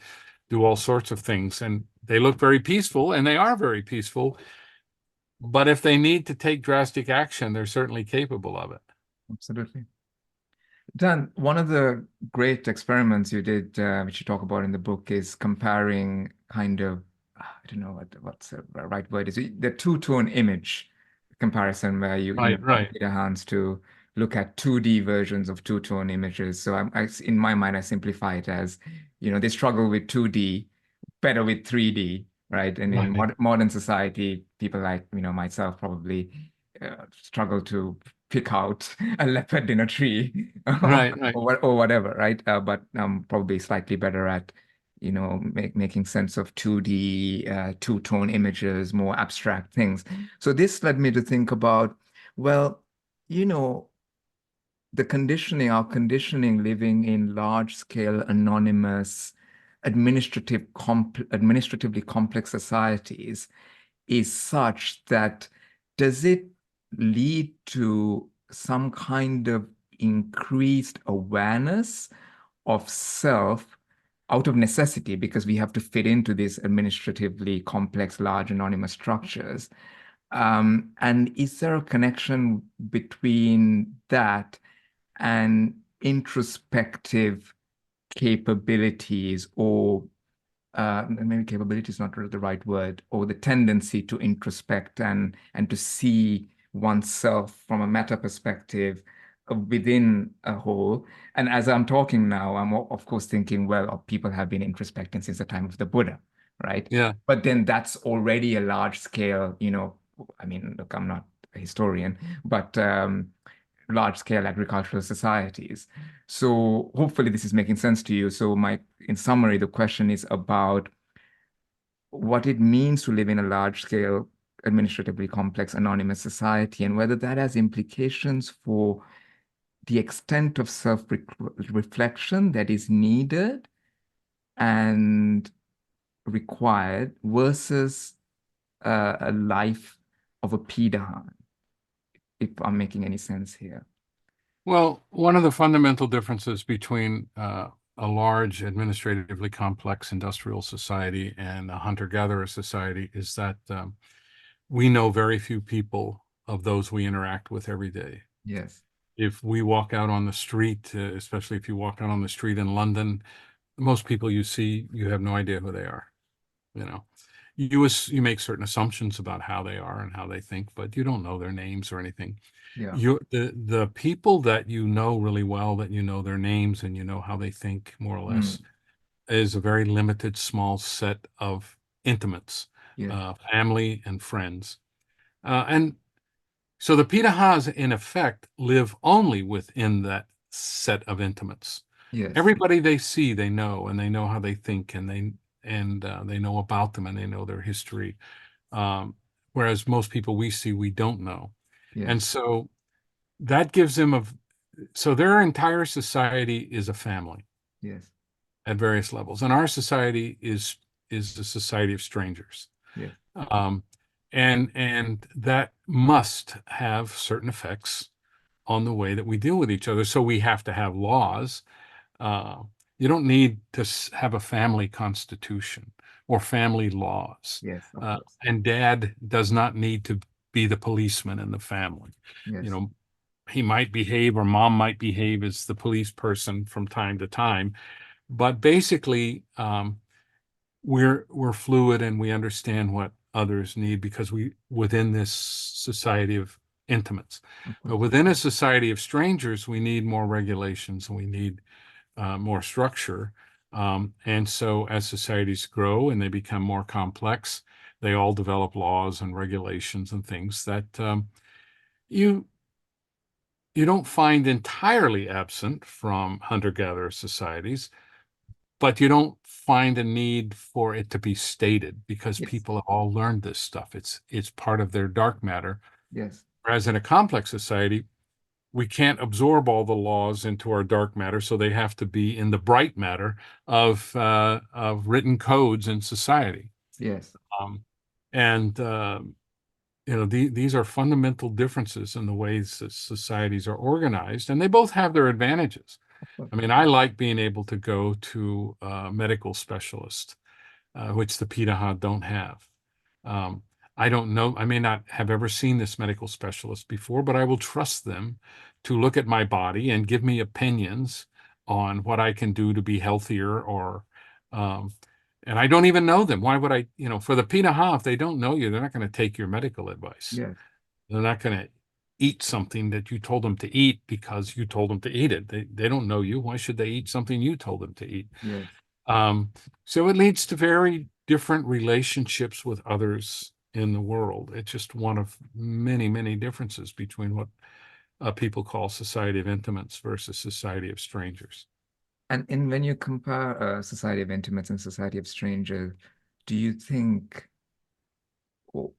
do all sorts of things. And they look very peaceful, and they are very peaceful. But if they need to take drastic action, they're certainly capable of it. Absolutely. Dan, one of the great experiments you did, which you talk about in the book, is comparing kind of, I don't know what's the right word is, the two-tone image comparison where you Right, got right, Pirahã's to look at 2D versions of two-tone images. So in my mind, I simplify it as, they struggle with 2D, better with 3D, right? And in right, modern society, people like, myself probably struggle to pick out a leopard in a tree right, right. or whatever, right? But I'm probably slightly better at, making sense of 2D, two-tone images, more abstract things. So this led me to think about, well, you know, our conditioning living in large-scale, anonymous, administratively complex societies is such that does it lead to some kind of increased awareness of self out of necessity because we have to fit into these administratively complex, large anonymous structures? And is there a connection between that and introspective capabilities or maybe capability is not the right word, or the tendency to introspect and to see oneself from a meta perspective within a whole. And as I'm talking now, I'm of course thinking, well, people have been introspecting since the time of the Buddha, right? Yeah. But then that's already a large scale, I mean, look, I'm not a historian, but large scale agricultural societies. So hopefully this is making sense to you. So in summary, the question is about what it means to live in a large scale, administratively complex, anonymous society, and whether that has implications for the extent of self-reflection that is needed and required versus a life of a Pirahã, if I'm making any sense here. Well, one of the fundamental differences between a large, administratively complex industrial society and a hunter-gatherer society is that we know very few people of those we interact with every day. Yes. If we walk out on the street, especially if you walk out on the street in London, most people you see, you have no idea who they are. You know, you make certain assumptions about how they are and how they think, but you don't know their names or anything. Yeah. The people that you know really well, that you know their names and you know how they think more or less, Mm. is a very limited, small set of intimates, Yes. family and friends. And so the Pirahãs, in effect, live only within that set of intimates. Yes. Everybody they see, they know, and they know how they think, and they know about them, and they know their history. Um, whereas most people we see, we don't know. And Yes. so that gives them so their entire society is a family Yes. at various levels. And our society is a society of strangers. Yes. Um, and that must have certain effects on the way that we deal with each other. So we have to have laws. Uh, you don't need to have a family constitution or family laws. Yes. Of Uh, course. and dad does not need to be the policeman in the family. You Yes. know, he might behave, or mom might behave as the police person from time to time. But basically, we're fluid and we understand what others need because we within this society of intimates. Of But course. within a society of strangers, we need more regulations and we need more structure. And so as societies grow and they become more complex, they all develop laws and regulations and things that you you don't find entirely absent from hunter-gatherer societies, but you don't find a need for it to be stated because Yes. people have all learned this stuff. It's part of their dark matter. Yes. Whereas in a complex society, we can't absorb all the laws into our dark matter, so they have to be in the bright matter of written codes in society. Yes. Um, and these are fundamental differences in the ways that societies are organized, and they both have their advantages. Of course. I mean, I like being able to go to a medical specialist, which the Pirahã don't have. Um, I don't know, I may not have ever seen this medical specialist before, but I will trust them to look at my body and give me opinions on what I can do to be healthier um, and I don't even know them. Why would I, for the Pirahã, if they don't know you, they're not going to take your medical advice. Yes. They're not going to eat something that you told them to eat because you told them to eat it. They don't know you. Why should they eat something you told them to eat? Yes. Um, so it leads to very different relationships with others in the world. It's just one of many, many differences between what people call society of intimates versus society of strangers. And when you compare society of intimates and society of strangers, do you think, or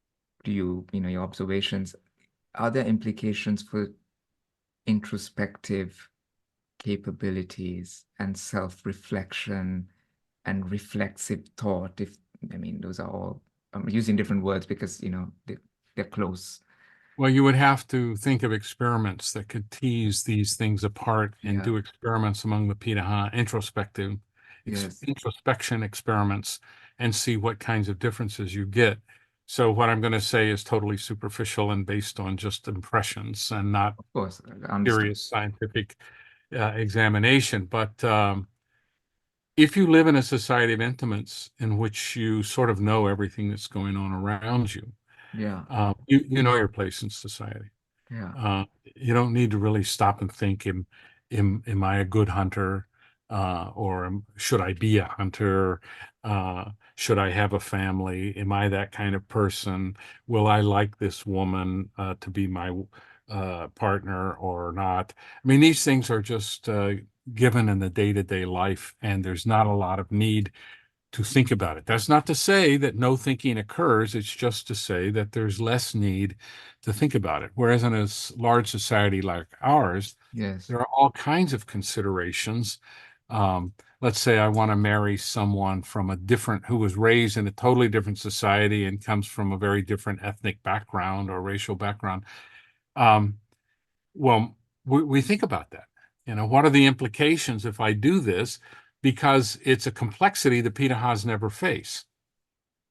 do your observations, are there implications for introspective capabilities and self-reflection and reflexive thought? If I mean, those are all, I'm using different words because, they're close. Well, you would have to think of experiments that could tease these things apart and Yeah. do experiments among the Pirahã, Yes. introspection experiments, and see what kinds of differences you get. So what I'm going to say is totally superficial and based on just impressions and not Of course. Understood. serious scientific examination. But if you live in a society of intimates in which you sort of know everything that's going on around you, Yeah. you know your place in society. Yeah. You don't need to really stop and think, am I a good hunter? Or should I be a hunter? Should I have a family? Am I that kind of person? Will I like this woman to be my partner or not? I mean, these things are just given in the day-to-day life, and there's not a lot of need to think about it. That's not to say that no thinking occurs. It's just to say that there's less need to think about it. Whereas in a large society like ours, Yes. there are all kinds of considerations. Let's say I want to marry someone who was raised in a totally different society and comes from a very different ethnic background or racial background. Um, well, we think about that. What are the implications if I do this? Because it's a complexity the Pirahãs never face.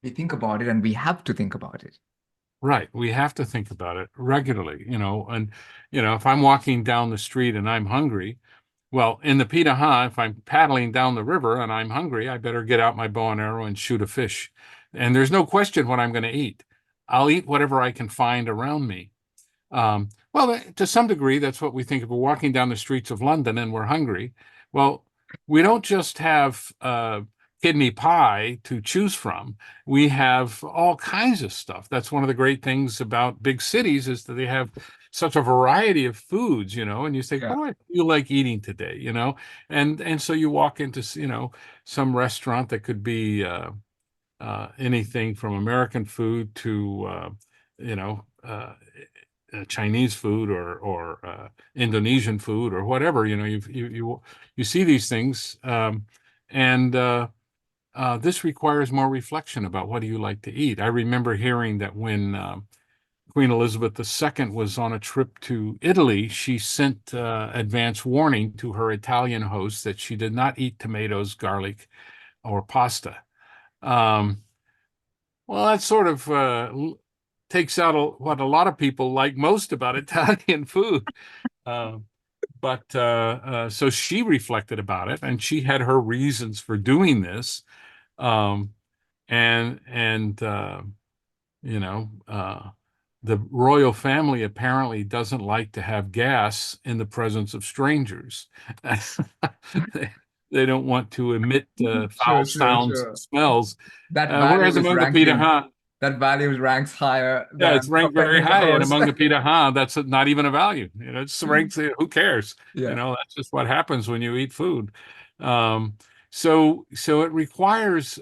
We think about it and we have to think about it. Right. We have to think about it regularly, and, if I'm walking down the street and I'm hungry, well, in the Pirahã, if I'm paddling down the river and I'm hungry, I better get out my bow and arrow and shoot a fish. And there's no question what I'm going to eat. I'll eat whatever I can find around me. Well, to some degree, that's what we think of. We're walking down the streets of London and we're hungry. Well, we don't just have kidney pie to choose from. We have all kinds of stuff. That's one of the great things about big cities is that they have such a variety of foods, and you say, Yeah. what do I feel like eating today, And so you walk into, some restaurant that could be anything from American food to you know, Chinese food or Indonesian food or whatever. You know, you see these things, and this requires more reflection about what do you like to eat. I remember hearing that when Queen Elizabeth II was on a trip to Italy, she sent advance warning to her Italian host that she did not eat tomatoes, garlic, or pasta. Um, well, that sort of takes out what a lot of people like most about Italian food. Uh, but so she reflected about it, and she had her reasons for doing this. Um, and you know, the royal family apparently doesn't like to have gas in the presence of strangers. they, they don't want to emit foul Sure, sure, sounds and sure. smells. That Whereas value is among the ranking, Pirahã, that value ranks higher yeah, it's than ranked very offending the high, and host. among the Pirahã, that's not even a value. You know, it's ranked. Who cares? You Yeah, know, that's just what happens when you eat food. Um, so it requires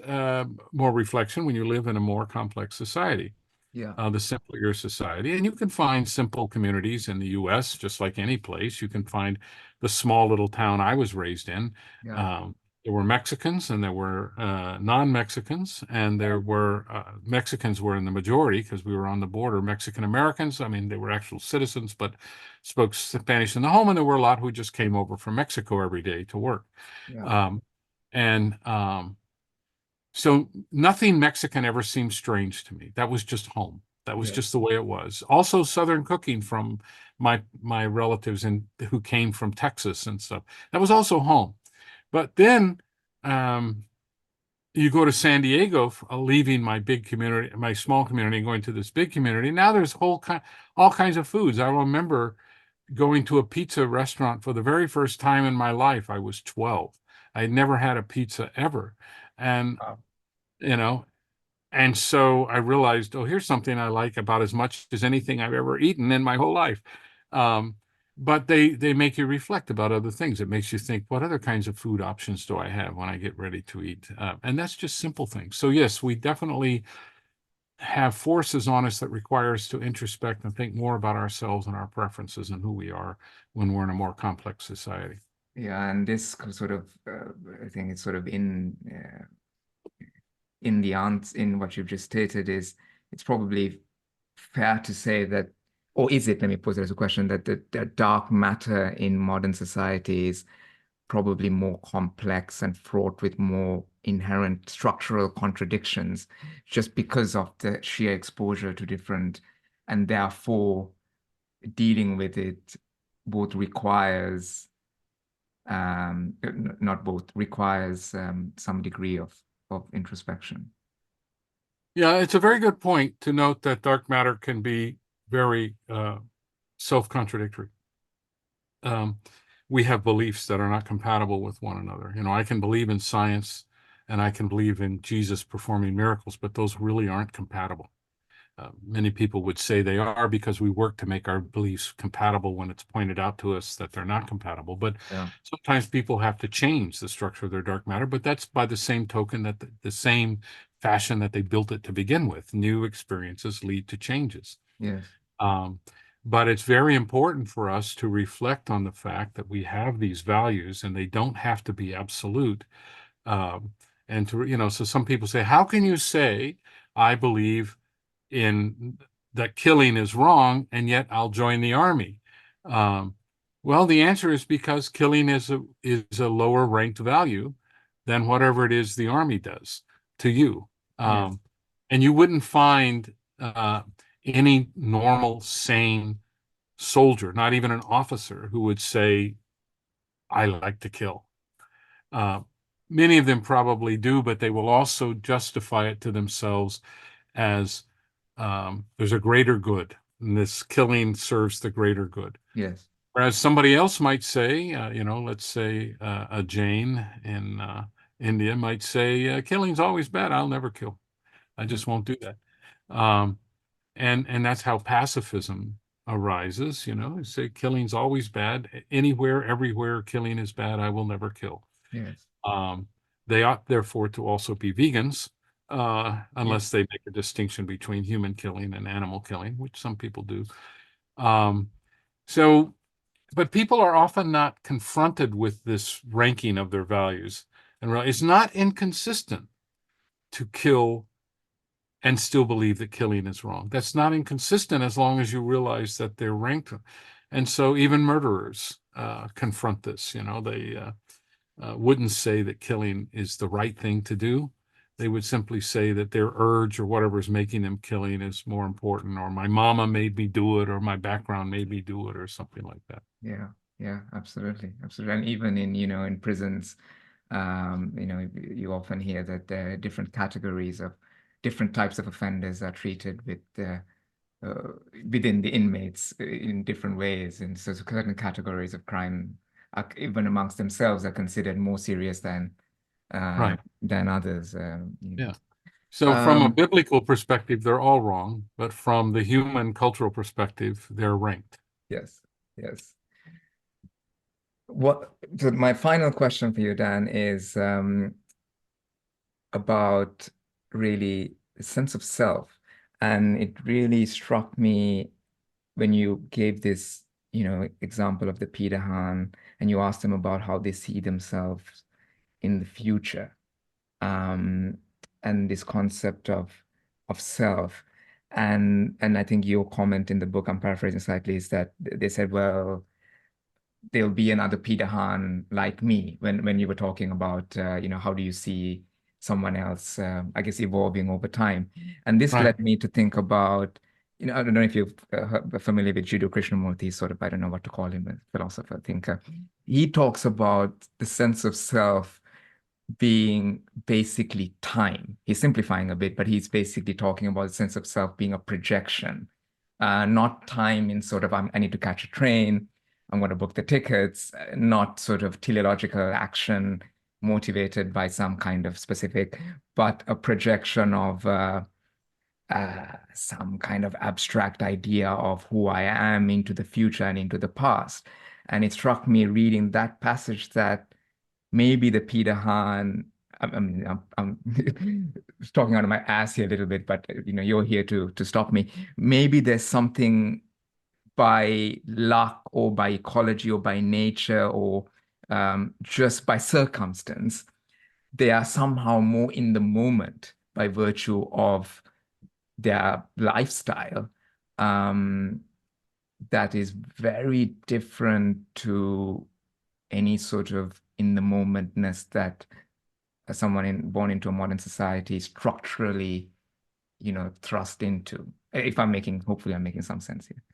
more reflection when you live in a more complex society. yeah, The simpler your society. And you can find simple communities in the US, just like any place. You can find the small little town I was raised in. yeah, Um, there were Mexicans and there were non-Mexicans, and there were Mexicans were in the majority because we were on the border. Mexican Americans, I mean, they were actual citizens, but spoke Spanish in the home, and there were a lot who just came over from Mexico every day to work. yeah, Um, and So nothing Mexican ever seemed strange to me. That was just home. That was yeah, just the way it was. Also, Southern cooking from my relatives and who came from Texas and stuff. That was also home. But then um, you go to San Diego, leaving my big community, my small community, and going to this big community. Now there's all kinds of foods. I remember going to a pizza restaurant for the very first time in my life. I was 12. I had never had a pizza ever, and wow, you know, and so I realized, oh, here's something I like about as much as anything I've ever eaten in my whole life. Um, but they make you reflect about other things. It makes you think, what other kinds of food options do I have when I get ready to eat? And that's just simple things. So yes, we definitely have forces on us that require us to introspect and think more about ourselves and our preferences and who we are when we're in a more complex society. yeah. And this sort of, I think it's sort of in the answer in what you've just stated is it's probably fair to say that, or is it, let me pose it as a question, that the dark matter in modern society is probably more complex and fraught with more inherent structural contradictions just because of the sheer exposure to different, and therefore dealing with it both requires, not both, requires some degree of introspection. Yeah, it's a very good point to note that dark matter can be very self-contradictory. Um, we have beliefs that are not compatible with one another. You know, I can believe in science and I can believe in Jesus performing miracles, but those really aren't compatible. Many people would say they are because we work to make our beliefs compatible when it's pointed out to us that they're not compatible. But Yeah. sometimes people have to change the structure of their dark matter, but that's by the same token that the same fashion that they built it to begin with. New experiences lead to changes. Yes. Um, but it's very important for us to reflect on the fact that we have these values and they don't have to be absolute. Um, and to, you know, so some people say, how can you say, I believe in that killing is wrong, and yet I'll join the army? Um, well, the answer is because killing is a lower ranked value than whatever it is the army does to you. Yes. Um, and you wouldn't find any normal, sane soldier, not even an officer, who would say, I like to kill. Uh, Many of them probably do, but they will also justify it to themselves as there's a greater good, and this killing serves the greater good. Yes. Whereas somebody else might say, let's say a Jain in India might say, killing's always bad. I'll never kill. I Yeah. just won't do that. Um, and that's how pacifism arises. You know, you say killing's always bad. Anywhere, everywhere, killing is bad. I will never kill. Yes. Um, they ought, therefore, to also be vegans unless they make a distinction between human killing and animal killing, which some people do. Um, so, but people are often not confronted with this ranking of their values. And it's not inconsistent to kill and still believe that killing is wrong. That's not inconsistent as long as you realize that they're ranked. And so even murderers confront this. You know, they wouldn't say that killing is the right thing to do. They would simply say that their urge or whatever is making them killing is more important, or my mama made me do it, or my background made me do it, or something like that. Yeah, yeah, absolutely, absolutely. And even in, in prisons, you often hear that there are different categories of different types of offenders are treated uh, within the inmates in different ways. And so certain categories of crime, even amongst themselves, are considered more serious Right. than others. Yeah. So from a Um, biblical perspective, they're all wrong, but from the human cultural perspective, they're ranked. yes, yes. So my final question for you, Dan, is about really the sense of self. And it really struck me when you gave this, example of the Pirahã, and you asked them about how they see themselves in the future, um, and this concept of self. And I think your comment in the book, I'm paraphrasing slightly, is that they said, well, there'll be another Peter Han like me when you were talking about how do you see someone else I guess evolving over time. And this Right. led me to think about I don't know if you're familiar with Jiddu Krishnamurti, sort of, I don't know what to call him, a philosopher, thinker. He talks about the sense of self being basically time. He's simplifying a bit, but he's basically talking about the sense of self being a projection, not time in sort of, I need to catch a train, I'm going to book the tickets, not sort of teleological action motivated by some kind of specific, but a projection of some kind of abstract idea of who I am into the future and into the past. And it struck me reading that passage that maybe the Peter Han, I mean, I'm talking out of my ass here a little bit, but you're here to stop me. Maybe there's something by luck or by ecology or by nature or just by circumstance, they are somehow more in the moment by virtue of their lifestyle, um, that is very different to any sort of in the momentness that someone born into a modern society structurally, thrust into. If I'm making, hopefully I'm making some sense here.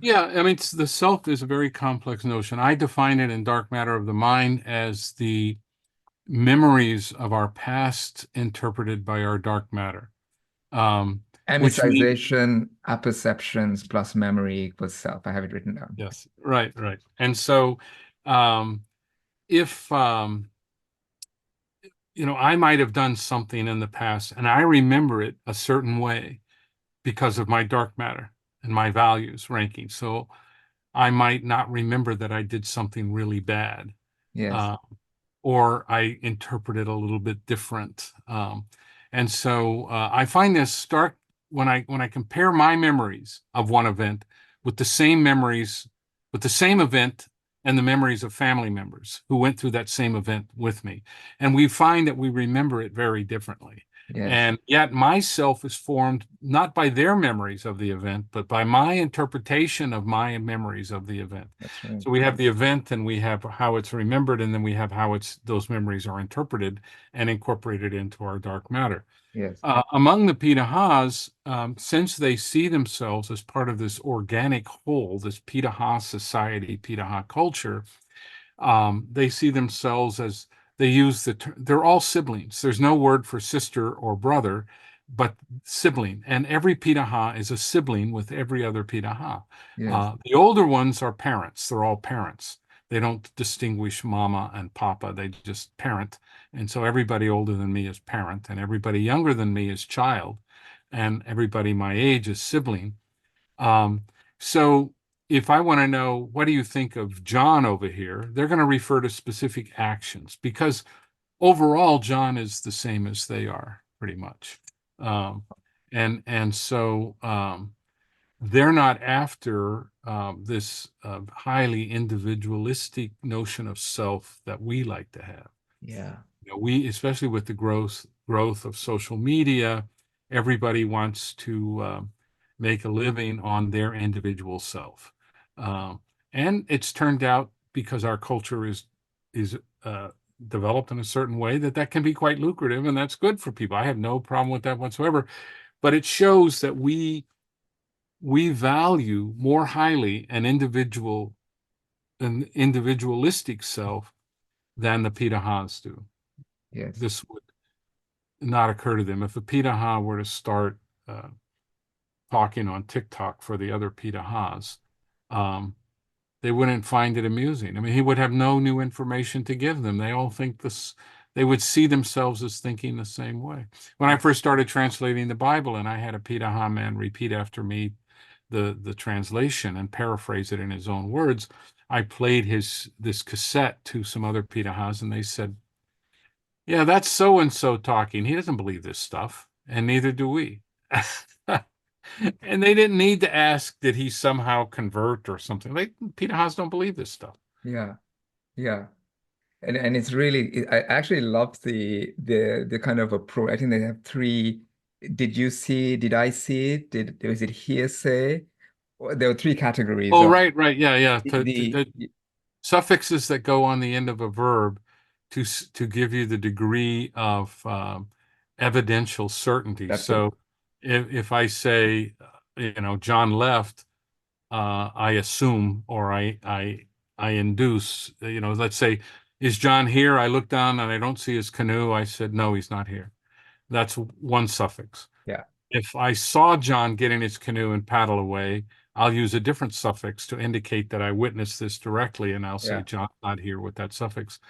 Yeah, I mean, the self is a very complex notion. I define it in Dark Matter of the Mind as the memories of our past interpreted by our dark matter, which means, Amicization, apperceptions plus memory equals self. I have it written down. yes, right, right. And so um, if, I might have done something in the past and I remember it a certain way because of my dark matter and my values ranking. So I might not remember that I did something really bad. Yes, Uh, or I interpret it a little bit different. And so I find this stark when I compare my memories of one event with the same memories, with the same event and the memories of family members who went through that same event with me. And we find that we remember it very differently. yes, And yet my self is formed not by their memories of the event, but by my interpretation of my memories of the event. that's right. So we have the event and we have how it's remembered, and then we have how those memories are interpreted and incorporated into our dark matter. Yes, Among the Pirahãs, since they see themselves as part of this organic whole, this Pirahã society, Pirahã culture, they see themselves as they use they're all siblings. There's no word for sister or brother, but sibling. And every Pirahã is a sibling with every other Pirahã. yes, The older ones are parents. They're all parents. They don't distinguish mama and papa. They just parent. And so everybody older than me is parent, and everybody younger than me is child, and everybody my age is sibling. Um, so if I want to know, what do you think of John over here? They're going to refer to specific actions because overall, John is the same as they are. pretty much. And so they're not after this highly individualistic notion of self that we like to have. Yeah. We, especially with the growth of social media, everybody wants to make a living on their individual self. And it's turned out, because our culture is developed in a certain way, that can be quite lucrative, and that's good for people. I have no problem with that whatsoever. But it shows that we value more highly an individualistic self than the Pirahãs do. Yes. This would not occur to them. If a Pirahã were to start talking on TikTok for the other Pirahãs, they wouldn't find it amusing. I mean, he would have no new information to give them. They all think this, they would see themselves as thinking the same way. When I first started translating the Bible, and I had a Pirahã man repeat after me the translation and paraphrase it in his own words, I played this cassette to some other Pirahãs, and they said, "Yeah, that's so and so talking. He doesn't believe this stuff, and neither do we." And they didn't need to ask, did he somehow convert or something? Pirahãs don't believe this stuff. Yeah. Yeah. And it's really, I actually love the kind of approach. I think they have three. Did you see? Did I see it? Was it hearsay? There were three categories Oh, of right, yeah. the Suffixes that go on the end of a verb to give you the degree of evidential certainty. that's it. So if I say, John left, I assume, or I induce, let's say, is John here? I look down and I don't see his canoe. I said, no, he's not here. That's one suffix. Yeah. If I saw John get in his canoe and paddle away, I'll use a different suffix to indicate that I witnessed this directly, and I'll say Yeah. John's not here with that suffix.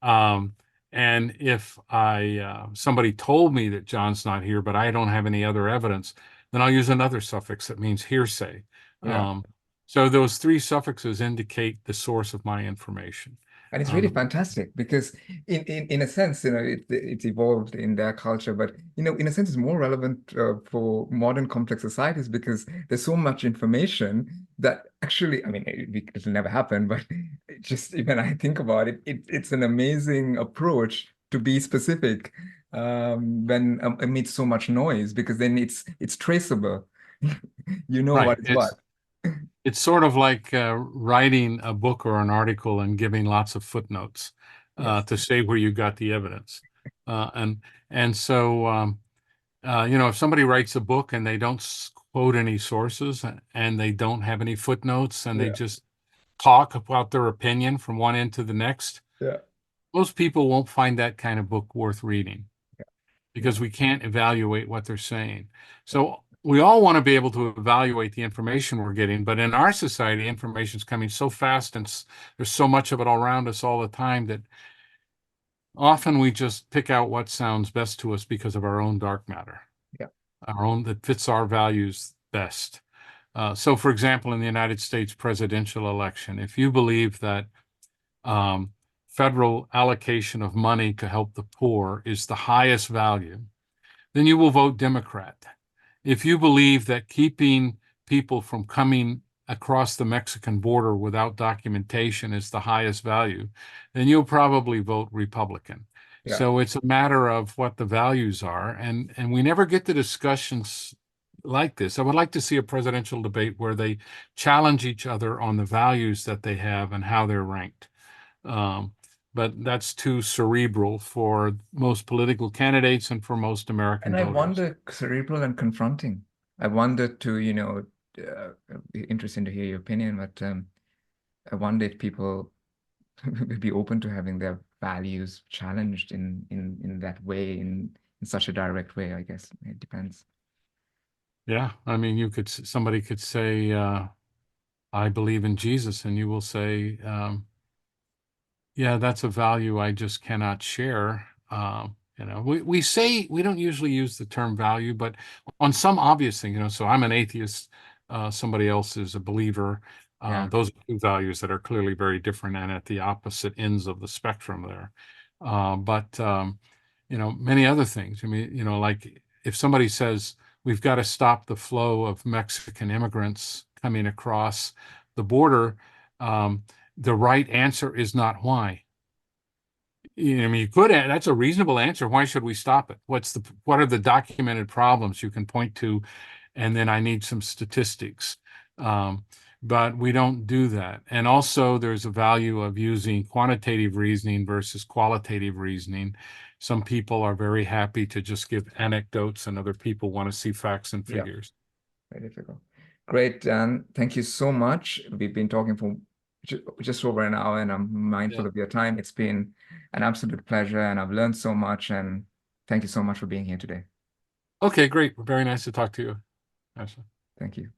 Um, and if somebody told me that John's not here, but I don't have any other evidence, then I'll use another suffix that means hearsay. Yeah. So those three suffixes indicate the source of my information. And it's really fantastic because in a sense, it's evolved in their culture, but in a sense, it's more relevant for modern complex societies because there's so much information that actually, I mean, it'll never happen, but just when I think about it, it's an amazing approach to be specific when amidst so much noise, because then it's traceable. You know Right. what is what. It's sort of like writing a book or an article and giving lots of footnotes Yes. to say where you got the evidence. And so, if somebody writes a book and they don't quote any sources and they don't have any footnotes and they Yeah. just talk about their opinion from one end to the next, Yeah. most people won't find that kind of book worth reading because Yeah. we can't evaluate what they're saying. So we all want to be able to evaluate the information we're getting, but in our society, information is coming so fast and there's so much of it all around us all the time that often we just pick out what sounds best to us because of our own dark matter, Yeah. our own that fits our values best. So, for example, in the United States presidential election, if you believe that federal allocation of money to help the poor is the highest value, then you will vote Democrat. If you believe that keeping people from coming across the Mexican border without documentation is the highest value, then you'll probably vote Republican. Yeah. So it's a matter of what the values are, and we never get the discussions like this. I would like to see a presidential debate where they challenge each other on the values that they have and how they're ranked. But that's too cerebral for most political candidates and for most American And I voters. wonder, cerebral and confronting. I wonder to, interesting to hear your opinion, but I wonder if people would be open to having their values challenged in that way, in such a direct way, I guess. It depends. Yeah, I mean, somebody could say, I believe in Jesus, and you will say, yeah, that's a value I just cannot share. We say we don't usually use the term value, but on some obvious thing, so I'm an atheist, somebody else is a believer. Yeah. Those are two values that are clearly very different and at the opposite ends of the spectrum there. But many other things. I mean, like if somebody says we've got to stop the flow of Mexican immigrants coming across the border, the right answer is not why. I mean, you could, that's a reasonable answer. Why should we stop it? What are the documented problems you can point to? And then I need some statistics. But we don't do that. And also there's a value of using quantitative reasoning versus qualitative reasoning. Some people are very happy to just give anecdotes, and other people want to see facts and Yeah, figures. very difficult. Great, Dan. Thank you so much. We've been talking for just over an hour, and I'm mindful Yeah. of your time. It's been an absolute pleasure, and I've learned so much. And thank you so much for being here today. Okay, great. Very nice to talk to you, Ashley. Thank you.